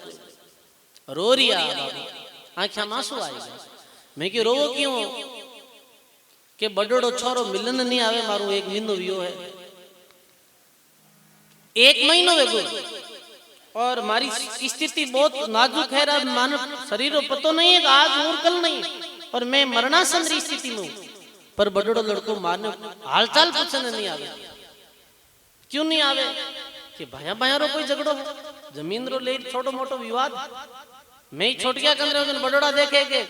रो रिया बाबा आंखा मासू आई मैं क्यों रोवो क्यों के बड़ोड़ो छोरो मिलन नहीं आवे मारू एक महीनो वियो है 1 महीनो वेगो और मारी स्थिति बहुत नाजुक है अब मानव शरीर पतो नहीं है आज और कल नहीं और मैं मरणासन स्थिति में पर बड़ोड़ो लड़को मारने हालचाल पूछने नहीं आवे। क्यों नहीं आवे कि भाया भाया रो कोई झगड़ो है जमीन रो ले छोटो मोटो विवाद मैं ही छोट गया कंदरे जन बड़ोड़ा देखे के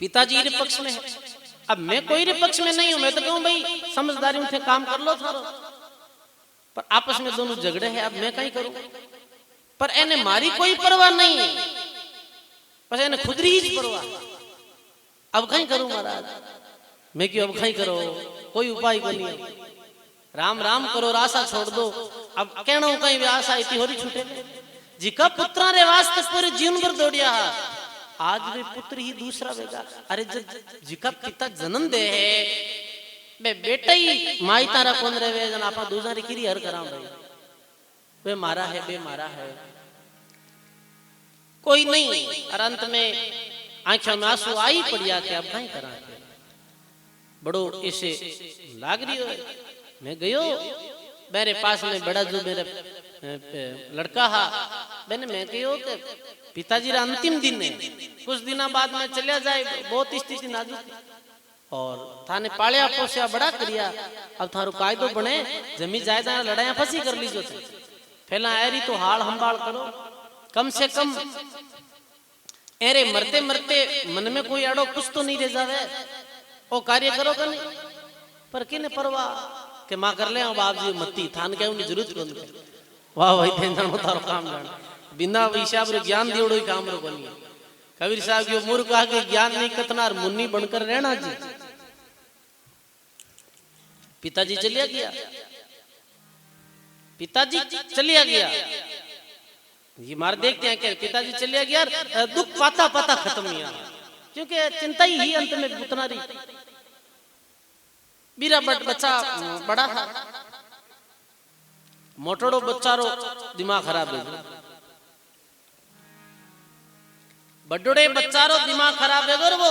पिताजी रे पक्ष में है। अब मैं कोई रे पक्ष में नहीं हूं, मैं तो कहूं भाई समझदारी में थे काम कर लो थारो, पर आपस में दोनों झगड़े हैं, अब मैं कहीं करूं। पर एने मारी कोई परवाह नहीं, बस एने खुद ही परवाह। अब कहीं करूं महाराज, मैं क्यों अब कहीं करो, कोई उपाय को नहीं, राम राम करो, आशा छोड़ दो। अब कहना कहीं भी आशा इतनी हो रही छूटे जिका पुत्रा रे वास्ते पूरे जीवन भर दौड़िया, आज वे पुत्र ही दूसरा वेगा। अरे जिका पिता जन्म दे है बे बेटा ही माई तारा कौन रहे जन आपा दूसरी किरी हर करा भाई, वे मारा है, बे मारा है, कोई नहीं। और अंत में आंखों में आंसू आई पड़िया के अब कहीं करा के बड़ो ऐसे लाग रही हो। मैं गयो मेरे पास में बड़ा जो मेरे लड़का हा, मैंने मैं कहो कि पिताजी रा अंतिम दिन है, कुछ दिना बाद में चलिया जाए, बहुत स्थिति नाजुक और थाने पालिया पोसिया बड़ा करिया। अब थारो कायदो बने जमी जायदाद लड़ाइया फंसी कर लीजो थे, पहला ऐरी तो हाल संभाल करो, कम से कम एरे मरते मरते मन में कोई अड़ो कुछ तो नहीं रह जावे, वो कार्य करो का नहीं। पर किने परवाह के मां कर ले बाप जी मती थान के उन्हें जरूरत कोनी। वाह भाई थे जानो तारो काम जान, बिना हिसाब रे ज्ञान दियोड़ो ही काम रो कोनी। कबीर साहब की मूर्ख कहा के ज्ञान नहीं कतना मुन्नी बनकर रहना जी। पिताजी चलिया गया, पिताजी चलिया गया, ये मार देखते हैं क्या पिताजी चलिया गया, दुख पाता पाता खत्म नहीं आया, क्योंकि चिंता ही अंत में उतना रही। बीरा बच्चा बड़ा था, मोटड़ो बच्चारो दिमाग खराब है, बड़ोड़े बच्चारो दिमाग खराब है, वो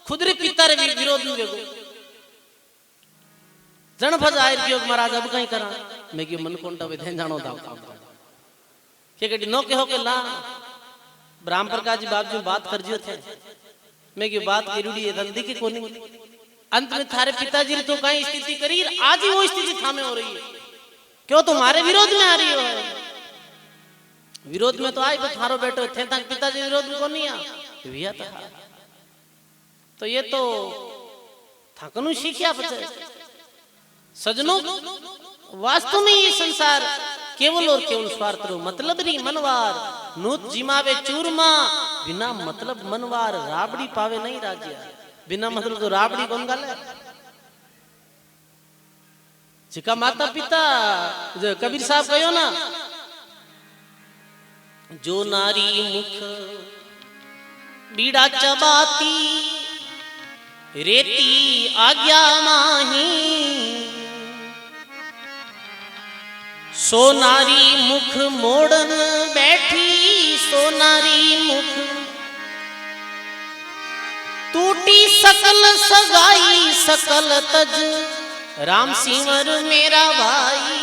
खुद रे पिता रे विरोध में वेगो जन फजायर कियो महाराज अब कहीं करा। मैं क्यों मन कोंटा वे थे जानो दा काम के गडी नो के हो के ला ब्राह्म प्रकाश जी बाप जी बात कर जियो थे, मैं क्यों बात करूडी है जल्दी की कोनी। अंत में थारे पिताजी ने तो कहीं स्थिति करी, आज ही वो स्थिति थामे हो रही है, क्यों तुम्हारे विरोध में आ रही हो। विरोध में तो आई थारो बेटो थे तक पिताजी विरोध में कौन नहीं आ तो ये तो थकनु सीखिया पचे। सजनों वास्तव में ये संसार केवल और केवल स्वार्थ रो मतलब री मनवार नूत जिमावे चूरमा, बिना मतलब मनवार राबड़ी पावे नहीं राज्य। बिना मतलब तो राबड़ी कौन गाले। जिका माता पिता जो कबीर साहब कहो ना, जो नारी मुख बीड़ा चबाती रेती आज्ञा माही, सो नारी मुख मोड़न बैठी, सो नारी मुख टूटी सकल सगाई सकल तज, राम सिंवर मेरा भाई।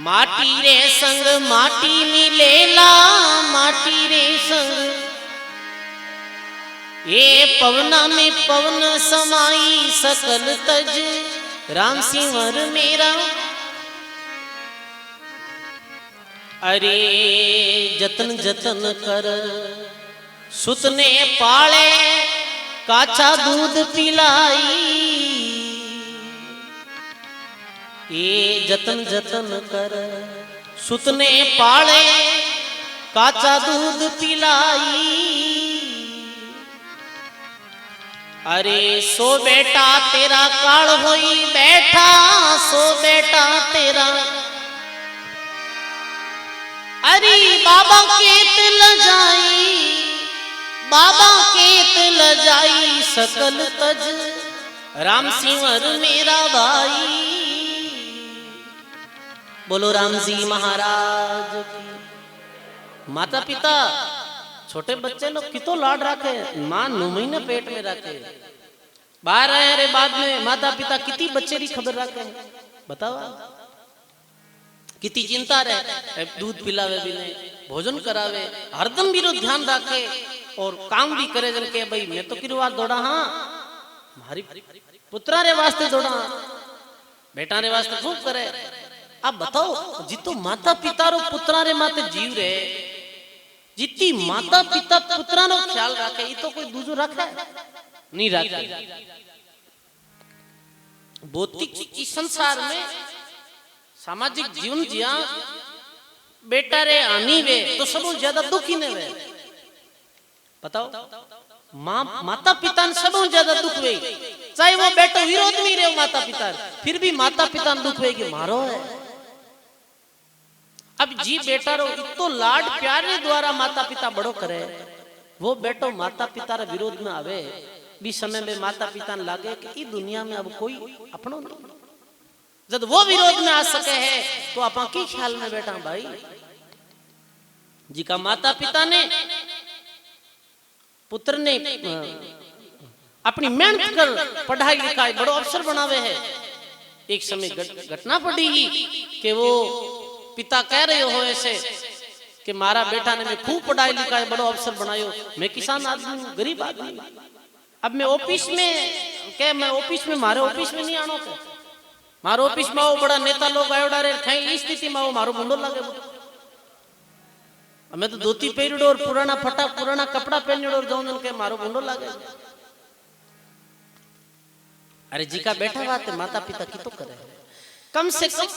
माटी रे संग माटी मिलेला, माटी रे संग ये पवना में पवन समाई सकल तज, राम सिंवर मेरा। अरे जतन जतन कर सुतने पाले, काचा दूध पिलाई, ये जतन जतन कर सुतने पाले, काचा दूध पिलाई। अरे सो बेटा तेरा काल होई बैठा, सो बेटा तेरा। अरे बाबा केत ल जाई, बाबा केत ल जाई सकल तज, राम सिंवर मेरा भाई। बोलो राम जी महाराज की। माता पिता छोटे बच्चे लोग कितो लाड रखे, मां 9 महीने पेट में रखे, बाहर आए रे बाद में माता पिता कितनी बच्चे की खबर रखे, बताओ कितनी चिंता रहे, दूध पिलावे भी नहीं, भोजन करावे, हरदम भी ध्यान रखे और काम भी करे जन के भाई मैं तो किरवा दौड़ा, हाँ हमारी पुत्रा रे वास्ते दौड़ा, बेटा रे वास्ते खूब करे। आप बताओ जितो माता पिता रो पुत्रा रे माते जीव रे, जितनी माता पिता पुत्रा नो ख्याल रखे, ये तो कोई दूसरो रखे नहीं रखे। भौतिक इस संसार में सामाजिक जीवन जिया बेटा रे आनी वे तो सब ज्यादा दुखी ने वे। बताओ माता पिता ने सब ज्यादा दुख वे, चाहे वो बेटो विरोध में रहे माता पिता, फिर भी माता पिता ने दुख वे कि मारो है। अब जी बेटा रो इतो लाड प्यार द्वारा माता पिता बड़ो करे, वो बेटो माता पिता रे विरोध में आवे भी समय में माता पिता ने लागे कि इस दुनिया में अब कोई अपनो नहीं। जब वो विरोध में आ सके है तो आप की ख्याल में बैठा भाई जी का माता पिता ने पुत्र ने अपनी मेहनत कर पढ़ाई लिखाई बड़ो अफसर बनावे है। एक समय घटना पड़ी कि वो पिता कह रहे हो ऐसे कि मारा बेटा ने मैं खूब पढ़ाई लिखाई बड़ो अफसर बनायो, मैं किसान आदमी हूँ, गरीब आदमी, अब मैं ऑफिस में क्या मैं ऑफिस में मारे ऑफिस में नहीं आनो के मारो ऑफिस में आओ बड़ा नेता लोग आयोडा रे थे इस स्थिति में आओ मारो मुंडो लागे। मैं तो धोती पहनड़ो और पुराना फटा पुराना कपड़ा पहनड़ो और जाऊं के मारो मुंडो लागे। अरे जी का बैठा बात है माता पिता की तो करे, कम से कम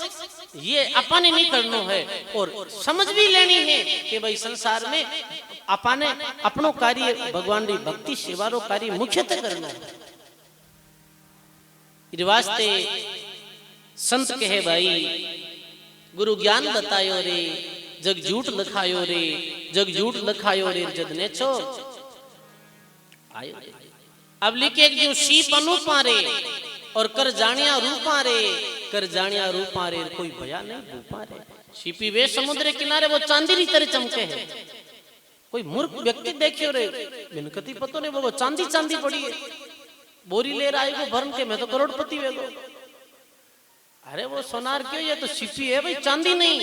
ये अपने नहीं करना है और समझ भी लेनी है कि भाई संसार में अपने अपनो कार्य भगवान री भक्ति सेवा रो कार्य मुख्यतः करना है। वास्ते संत कहे भाई गुरु ज्ञान बतायो रे जग झूठ लखायो रे, जग झूठ लखायो रे जद ने छो आयो रे। अब लिखे एक जो शीप अनुपा रे और कर जानिया रूपा रे, कर जानिया रूपा रे कोई भया नहीं भूपा रे। शीपी वे समुद्र किनारे वो चांदी की तरह चमके है। कोई मूर्ख व्यक्ति देखियो रे मैंने कति पतो नहीं वो चांदी चांदी पड़ी है, बोरी ले रहा है भरन के मैं तो करोड़पति वे गो। अरे वो सोनार क्यों, ये तो शिपी है भाई चांदी नहीं।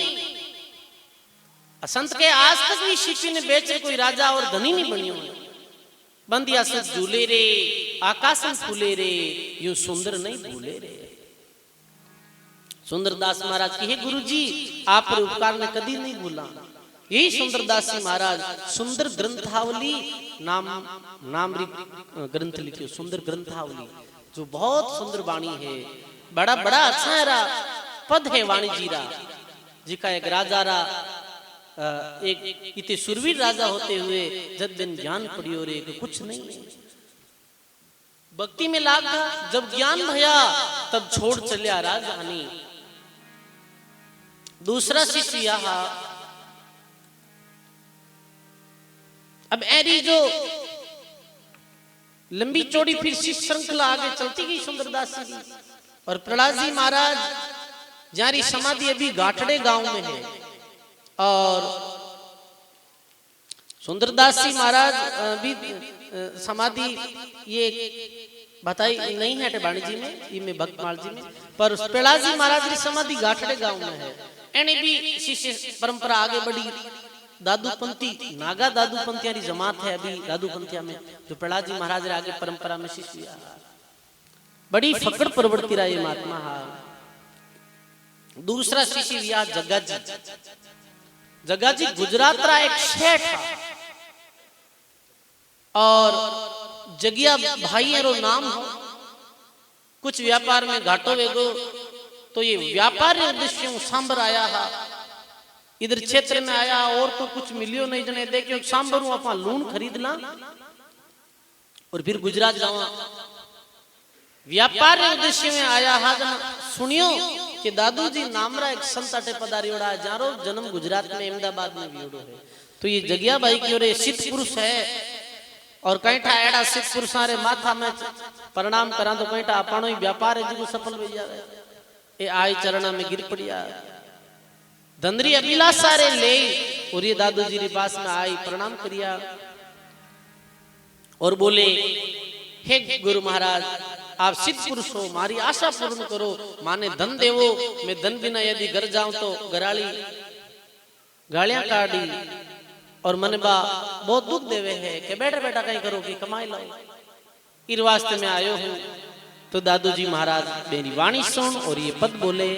संत के आज तक भी शिपी ने बेचे कोई राजा और धनी नहीं बनी हुई। बंदिया से झूले रे आकाशन फूले रे यूं सुंदर नहीं भूले रे। सुंदरदास महाराज की है गुरु जी आप पर उपकार ने कभी नहीं भूला। यही सुंदरदास जी महाराज सुंदर ग्रंथावली नाम ग्रंथ लिखियो, सुंदर ग्रंथावली जो बहुत सुंदर वाणी है, बड़ा बड़ा अच्छा है पद है वाणी जी रा जी का एक राजा रा एक इतने सुरवीर राजा होते हुए जब दिन ज्ञान पड़ियो रे कुछ नहीं भक्ति में लाग जब ज्ञान भया तब छोड़ चलिया राजधानी। दूसरा शिष्य यहाँ अब ऐरी जो लंबी चौड़ी फिर शिष्य श्रृंखला आगे चलती गई सुंदरदास जी की। और प्रहलाद जी महाराज जारी समाधि अभी गाठड़े गांव में है और सुंदरदास जी महाराज भी समाधि ये बताई नहीं है बाणी जी में, ये में भक्तमाल जी में, पर प्रहलाद जी महाराज की समाधि गाठड़े गांव में है। एने भी शिष्य परंपरा आगे बढ़ी। दादूपंथी नागा दादूपंथिया की जमात है अभी दादूपंथिया में, जो प्रहलाद जी महाराज आगे परंपरा में शिष्य बड़ी फकड़ प्रवृत्ति रहा ये महात्मा। दूसरा शिष्य या जग्गा जी। जग्गा जी गुजरात रा एक शेठ और जगिया भाई रो नाम हो। कुछ व्यापार में घाटो वेगो तो ये व्यापार उद्देश्य सांबर आया है इधर क्षेत्र में आया और तो कुछ मिलियो नहीं जने देखियो सांबर हूं अपना लून खरीद ला और फिर गुजरात जावा। व्यापार उद्देश्य में आया है सुनियो कि दादू जी नामरा एक संत अटे पधारी ओड़ा जारो जन्म गुजरात में अहमदाबाद में भी ओड़ो है। तो ये जगिया भाई की ओरे सिद्ध पुरुष है और कहीं ठा एड़ा सिद्ध पुरुषा रे माथा में प्रणाम करा तो कहीं ठा अपनो ही व्यापार है जो सफल हो जावे। ए आई चरणा में गिर पड़िया धंधरी अभिलाषा रे ले और ये दादू जी रे पास में आई प्रणाम करिया और बोले हे गुरु महाराज आप सिद्ध पुरुष हो, मारी आशा पूर्ण करो, माने धन देवो। मैं धन बिना यदि घर जाऊं तो गराली गालियां काटी और मन बा बहुत दुख देवे है कि बैठा बैठा कहीं करो कि कमाई लो। इस वास्ते में आयो हूं। तो दादू जी महाराज मेरी वाणी सुन और ये पद बोले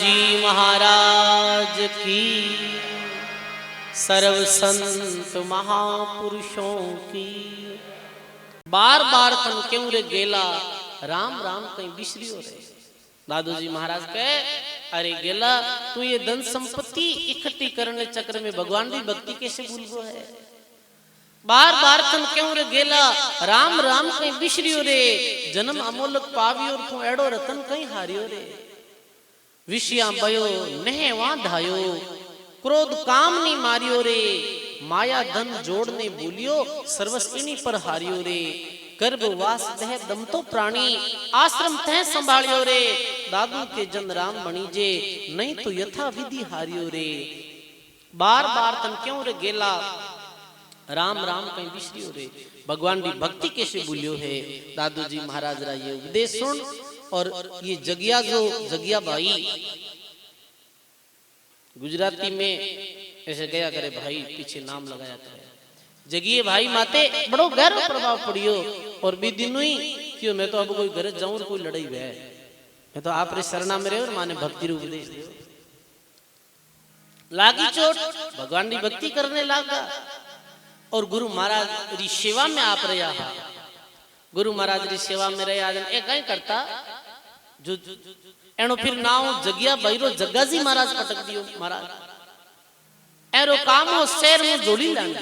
जी महाराज की, सर्व संत महापुरुषों की। बार बार तन क्यों रे गेला, राम राम कहीं बिसरियो रे। दादू जी महाराज कहे, अरे गेला तू ये धन संपत्ति इकट्ठी करने चक्र में भगवान की भक्ति कैसे भूल गो है। बार बार तन क्यों रे गेला, राम राम कहीं बिसरियो रे। जन्म अमोलक पावियो तू एड़ो रतन कहीं हारियो रे। विषया बयो नह वाधायो, क्रोध काम नी मारियो रे। माया धन जोड़ने भूलियो, सर्वस्विनी पर हारियो रे। गर्भवास दह दम तो प्राणी, आश्रम तह संभालियो रे। दादू के जन राम बणीजे, नहीं तो यथा विधि हारियो रे। बार बार तन क्यों रे गेला, राम राम कहीं बिसरियो रे। भगवान की भक्ति कैसे भूलियो है। दादू जी महाराज रा ये उपदेश सुन। और ये जगिया जो जगिया भाई गुजराती में ऐसे गया करे भाई, पीछे नाम लगाया करे जगिए भाई माते, बड़ो गहरा प्रभाव पड़ियो। और भी दिन हुई क्यों मैं तो अब कोई घर जाऊं कोई लड़ाई वे, मैं तो आप रे शरणा में रहे और माने भक्ति रूप उपदेश दियो। लागी चोट, भगवान की भक्ति करने लगा। और गुरु महाराज री सेवा में आप रहा, गुरु महाराज री सेवा में रहे। आज एक कहीं करता जो एनो फिर नाव जगिया भैरो जग्गाजी महाराज पटक दियो। महाराज एरो काम हो शहर में जोड़ी लाना,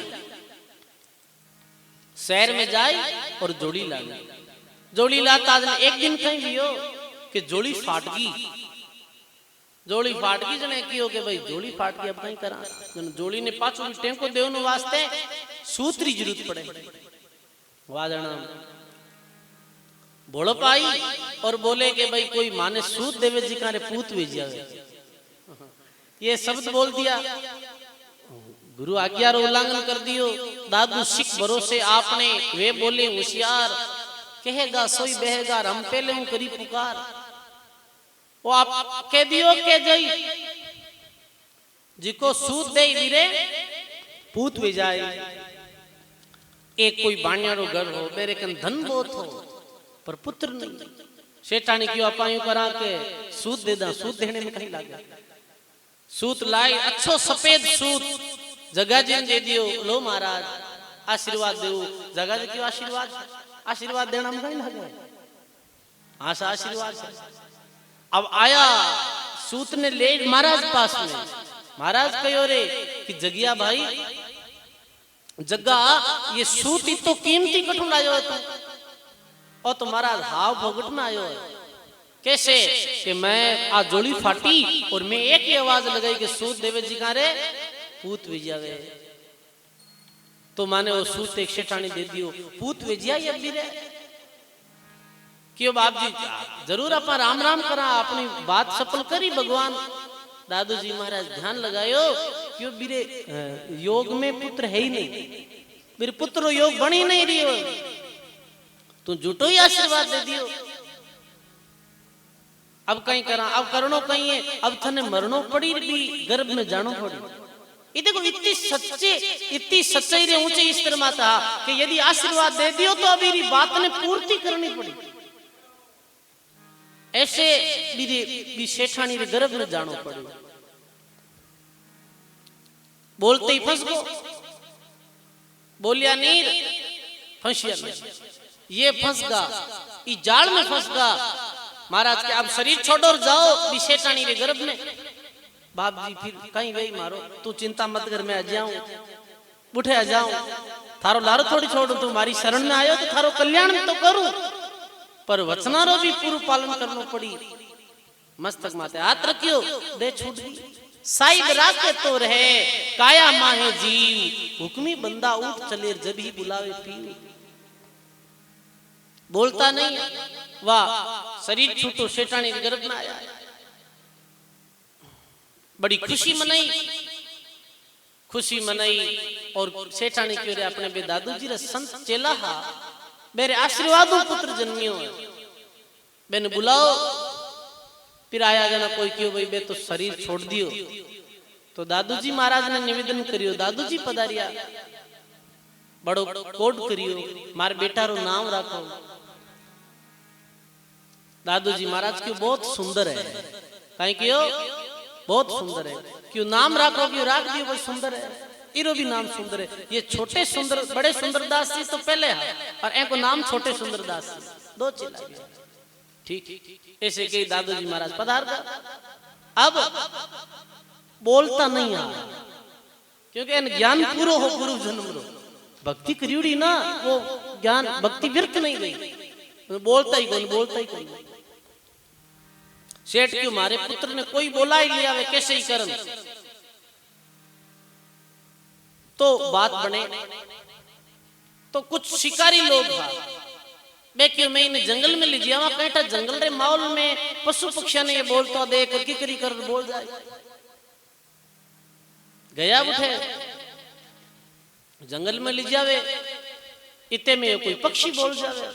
शहर में जाए और जोड़ी लाना। जोड़ी लाता एक दिन कहीं भी हो कि जोड़ी फाट गई, जोड़ी फाट गई जने की हो के भाई जोड़ी फाट गई अब कहीं करा। जोड़ी ने पाछो टेम को देवन वास्ते सूत्री जरूरत पड़े। वाजना भोड़प आई और बोले कि भाई कोई माने सूत देवे जी का रे पूत भेज जावे। ये शब्द बोल दिया, गुरु आज्ञा रो उल्लंघन कर दियो। दादू सिख भरोसे आपने वे बोले होशियार, कहेगा सोई बहेगा हम पहले हूं करी पुकार। वो आप कह दियो के जई जिको सूत दे वीरे पूत वे जाए। एक कोई बाणियारो घर हो, मेरे कन धन बहुत हो पर पुत्र नहीं। शेठानी क्यों अपायू करा के सूत दे दा, सूत देने में कहीं लागे। सूत लाई अच्छो सफेद सूत जगा जी दे दियो। लो महाराज आशीर्वाद दो। जगा जी क्यों आशीर्वाद, आशीर्वाद देना में कहीं लागे, आशा आशीर्वाद है। अब आया सूत ने ले महाराज पास में। महाराज कहो रे कि जगिया भाई जग्गा ये सूत ही तो कीमती कठुन आयो तू, और तुम्हारा हाव भोगट में आयो है। कैसे कि मैं आ जोड़ी फाटी और मैं एक ही आवाज लगाई कि सूत देवे जी का रे पूत भेजियावे। तो माने वो सूत एक शेठानी दे दियो, पूत भेजिया ये भी रे। क्यों बाप जी जरूर अपना राम राम करा, अपनी बात सफल करी भगवान। दादू जी महाराज ध्यान लगायो, क्यों बिरे योग में पुत्र है ही नहीं, मेरे पुत्र योग बन ही नहीं रही हो, तू झूठो ही आशीर्वाद दे दियो। अब कहीं करा, अब करनो कहीं है, अब थने मरनो पड़ी भी गर्भ में जानो पड़ी। ये देखो इतनी सच्चाई रे ऊंचे ईश्वर माता कि यदि आशीर्वाद दे दियो तो अभी बात ने पूर्ति करनी पड़ी। ऐसे भी शेठानी रे गर्भ में जानो पड़े। बोलते ही फंस गो, बोलिया नीर फंसिया नहीं, ये फंस गा, इस जाल में फंस गा। महाराज के अब शरीर छोड़ो और जाओ भी शेठानी रे गर्भ में। बाप जी फिर कहीं वही मारो, तू चिंता मत कर, मैं आ जाऊं, उठे आ जाऊं, थारो लारो थोड़ी छोड़ू, तू मारी शरण में आयो तो थारो कल्याण में तो करूं, पर वचनारो भी पूर्ण पालन करना पड़ी। मस्तक माते हाथ रखियो, दे छूट दी साहिब राके तो रहे, काया माहे जीव, हुक्मी बंदा उठ चले जब ही बुलावे पीव। बोलता नहीं, वाह शरीर छूटो, शेठानी गर्भ में आया। बड़ी खुशी मनाई, खुशी मनाई। और शेठानी क्यों रे अपने बे दादू जी रे संत चेला हा, मेरे आशीर्वादों पुत्र जन्मियो है, मैंने बुलाओ। फिर आया जना कोई क्यों भाई बे तो शरीर छोड़ दियो। तो दादू जी महाराज ने निवेदन करियो, दादू जी पधारिया, बड़ो कोड करियो, मारे बेटा रो नाम रखो। दादू जी महाराज क्यों बहुत सुंदर है, कहीं क्यों बहुत सुंदर है, क्यों नाम राखो क्यों राख दियो बहुत सुंदर है, इरो भी नाम सुंदर है। ये छोटे सुंदर बड़े सुंदरदास जी तो पहले है और एक नाम छोटे सुंदरदास जी, दो चिल्ला ठीक। ऐसे कई दादू जी महाराज पधार कर अब बोलता नहीं आ, क्योंकि ज्ञान पूरो हो पूर्व जन्म रो, भक्ति करियोड़ी ना वो ज्ञान भक्ति व्यर्थ नहीं गई, बोलता ही कौन। सेठ क्यों मारे पुत्र ने कोई बोला ही लिया वे कैसे ही करन, तो बात बने तो कुछ शिकारी लोग था मैं क्यों मैं इन्हें जंगल में ले जिया, वहां कहता जंगल रे माहौल में पशु पक्षिया ने ये बोलता देख की करी कर बोल जाए, गया उठे जंगल में ले जावे, इतने में कोई पक्षी बोल जावे,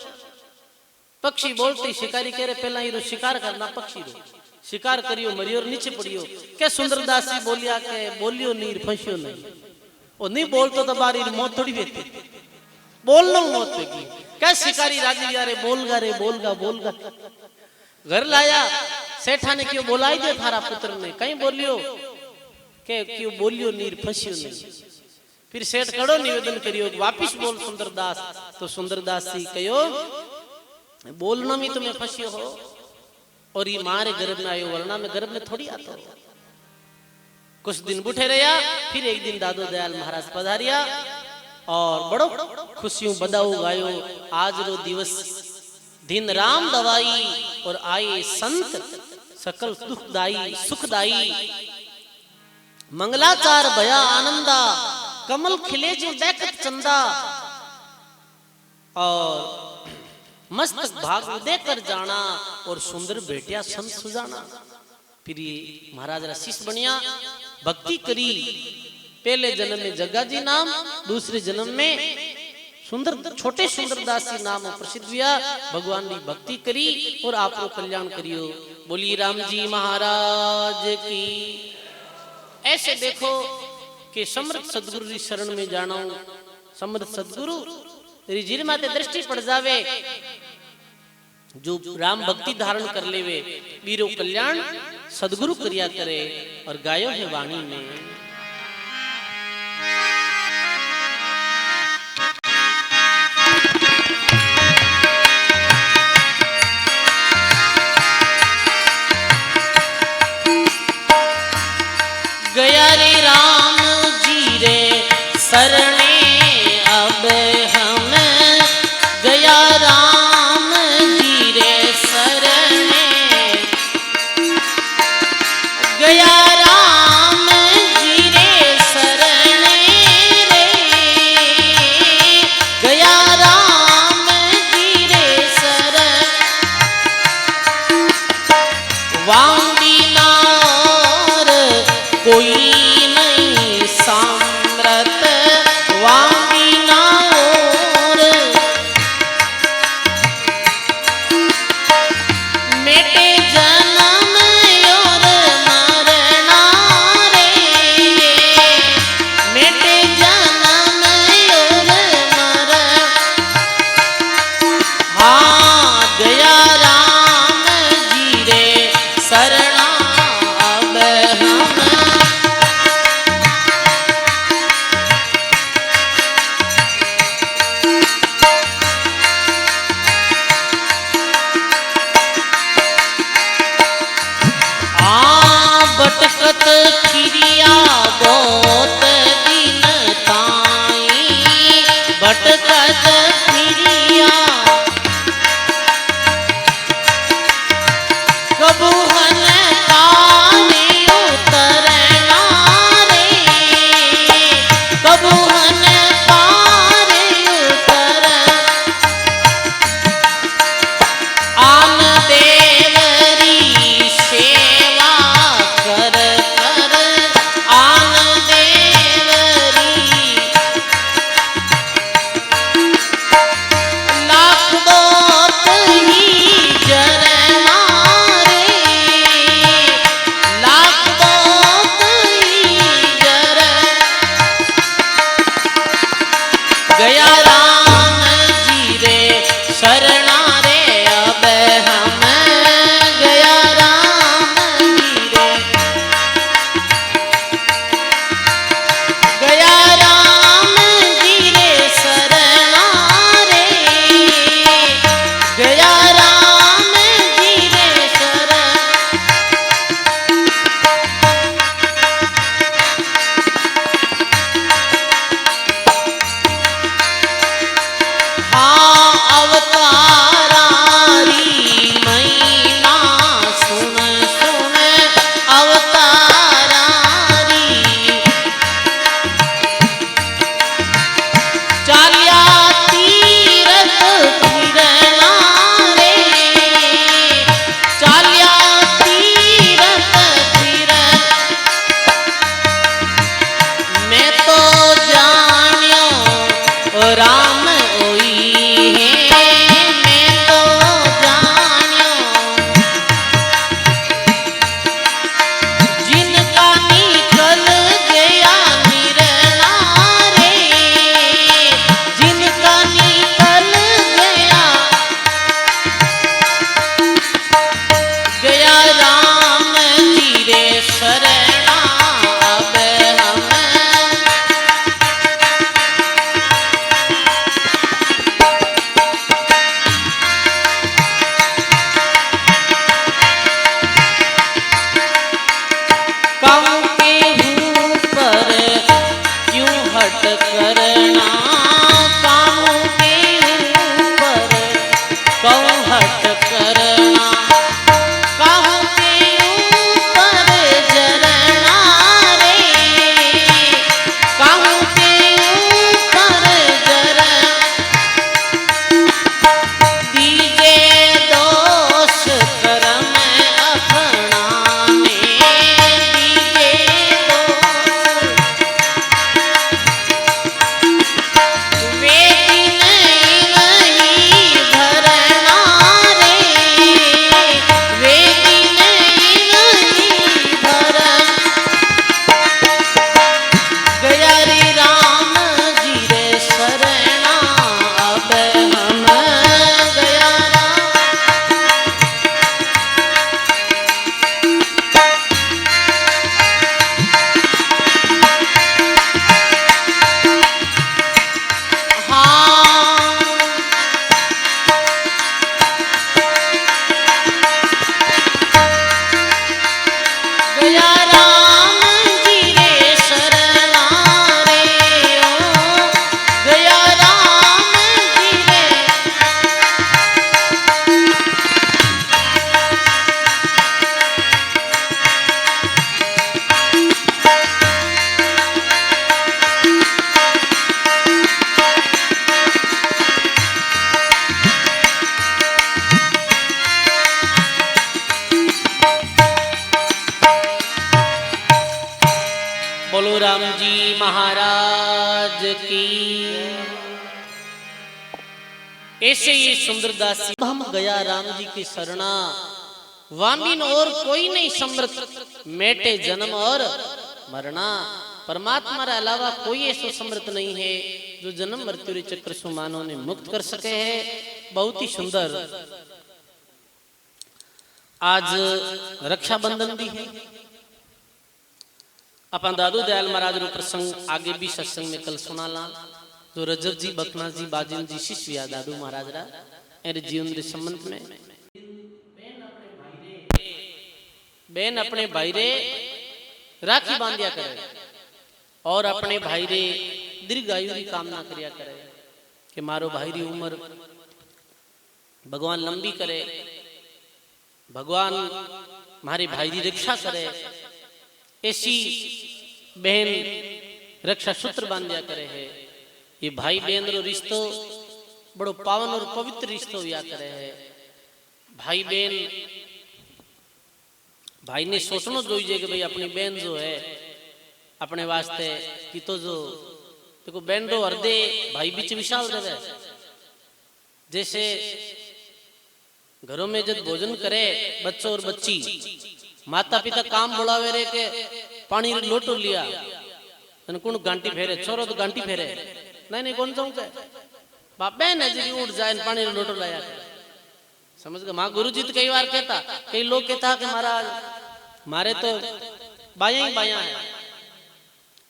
पक्षी बोलते शिकारी कह रहे पहला ही शिकार करना, पक्षी रो शिकार करियो मरियो नीचे पड़ियो, क्या सुंदरदास जी बोलिया के बोलियो नीर फंसियो नहीं, वो नहीं बोलतो तो बारी मौत थोड़ी देती, बोल लो मौत पे की, क्या शिकारी राजी यारे बोलगा घर लाया, सेठा ने क्यों बोला ही दे थारा पुत्र ने कहीं बोलियो के क्यों बोलियो नीर फंसियो नहीं, फिर सेठ कड़ो निवेदन करियो वापिस बोल सुंदरदास, तो सुंदरदास जी कहो बोलना में तुम्हें फंसियो हो और ये मारे गर्भ में आयो, वरना में गर्भ में थोड़ी आता हो। कुछ दिन बुठे रहा, फिर एक दिन दादो दयाल महाराज पधारिया और बड़ो खुशियों बदाओ गायो, आज रो दिवस दिन राम दवाई और आए संत सकल दुखदाई सुखदाई, मंगलाचार भया आनंदा कमल खिले जो देखत चंदा, और मस्तक भाग उदय कर जाना और सुंदर बेटिया संत सुजाना। फिर ये महाराज रसीस बनिया, भक्ति करी, पहले जन्म में जग्गा जी नाम, दूसरे जन्म में सुंदर छोटे सुंदरदास जी नाम प्रसिद्ध हुआ, भगवान की भक्ति करी और आपको कल्याण करियो। बोली राम जी महाराज की। ऐसे देखो कि समर्थ सदगुरु की शरण में जाना, समर्थ सदगुरु रिजिर माते दृष्टि पड़ जावे, जो राम भक्ति धारण कर लेवे वीरो कल्याण सदगुरु करिया करे। और गायो है वाणी में गया रे राम जी रे शरणे, अब हम गया राम जी रे शरणे, गया राम जी रे शरणे रे, गया राम जी रे शरण, वांगी नार कोई नहीं बोलो राम जी महाराज की। ऐसे ही सुंदरदास हम गया राम जी की शरणा, वामिन और कोई नहीं समृत, मेटे जन्म और मरना। परमात्मा के अलावा कोई ऐसा समृत नहीं है जो जन्म मृत्यु के चक्र से मानव ने मुक्त कर सके है। बहुत ही सुंदर। आज रक्षाबंधन भी है। अपन दादू दयाल महाराज रो प्रसंग आगे भी सत्संग में कल सुनाला, जो रजत जी बकना जी बाजिन जी शिष्य या दादू महाराज रा एरे जीवन के संबंध में। बेन अपने भाई रे राखी बांधिया करे और अपने भाई रे दीर्घायु की कामना करिया करे कि मारो भाई री उम्र भगवान लंबी करे, भगवान मारे भाई की रक्षा करे। ऐसी बहन रक्षा सूत्र बांधिया करे है। ये भाई बहन रो रिश्तो बड़ो पावन और पवित्र रिश्तो हुआ करे है। भाई बहन भाई ने सोचना जोइए कि भाई अपनी बहन जो है अपने वास्ते की तो जो देखो बहन रो हृदय भाई बीच विशाल रहे। जैसे घरों में जब भोजन करे बच्चों और बच्ची, माता पिता काम बुलावे रे के पानी लोटो लिया कौन घंटी फेरे, छोरो तो घंटी फेरे नहीं कौन जाऊं के बाप बहन है जी उठ जाए पानी लोटो लाया। समझ गए। माँ गुरु जी तो कई बार कहता, कई लोग कहता कि महाराज मारे तो बाया ही बाया है,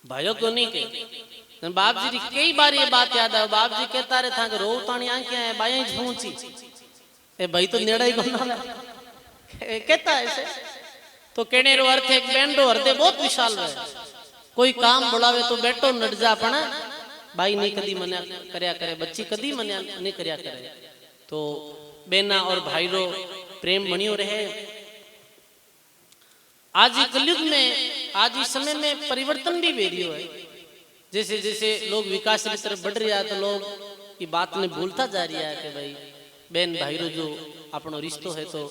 भाइयों को नहीं के। बाप जी की कई बार ये बात याद है। बाप जी कहता रहे था कि रो तानी आंखें है बाया ही झूठी ए भाई तो नेड़ा ही कौन कहता है ऐसे। तो कहने रो अर्थ एक बहन रो हृदय बहुत विशाल है। कोई काम बुलावे तो बैठो नट जा अपना भाई नहीं कदी मना करया करे, बच्ची कदी मना नहीं करया करे। तो बेना और भाई रो प्रेम बनियो रहे। आज कलयुग में आज इस समय में परिवर्तन भी बेरियो है। जैसे जैसे लोग विकास की तरफ बढ़ रहा है तो लोग ये बात ने भूलता जा रहा है कि भाई बहन भाई रो जो अपनो रिश्तो है तो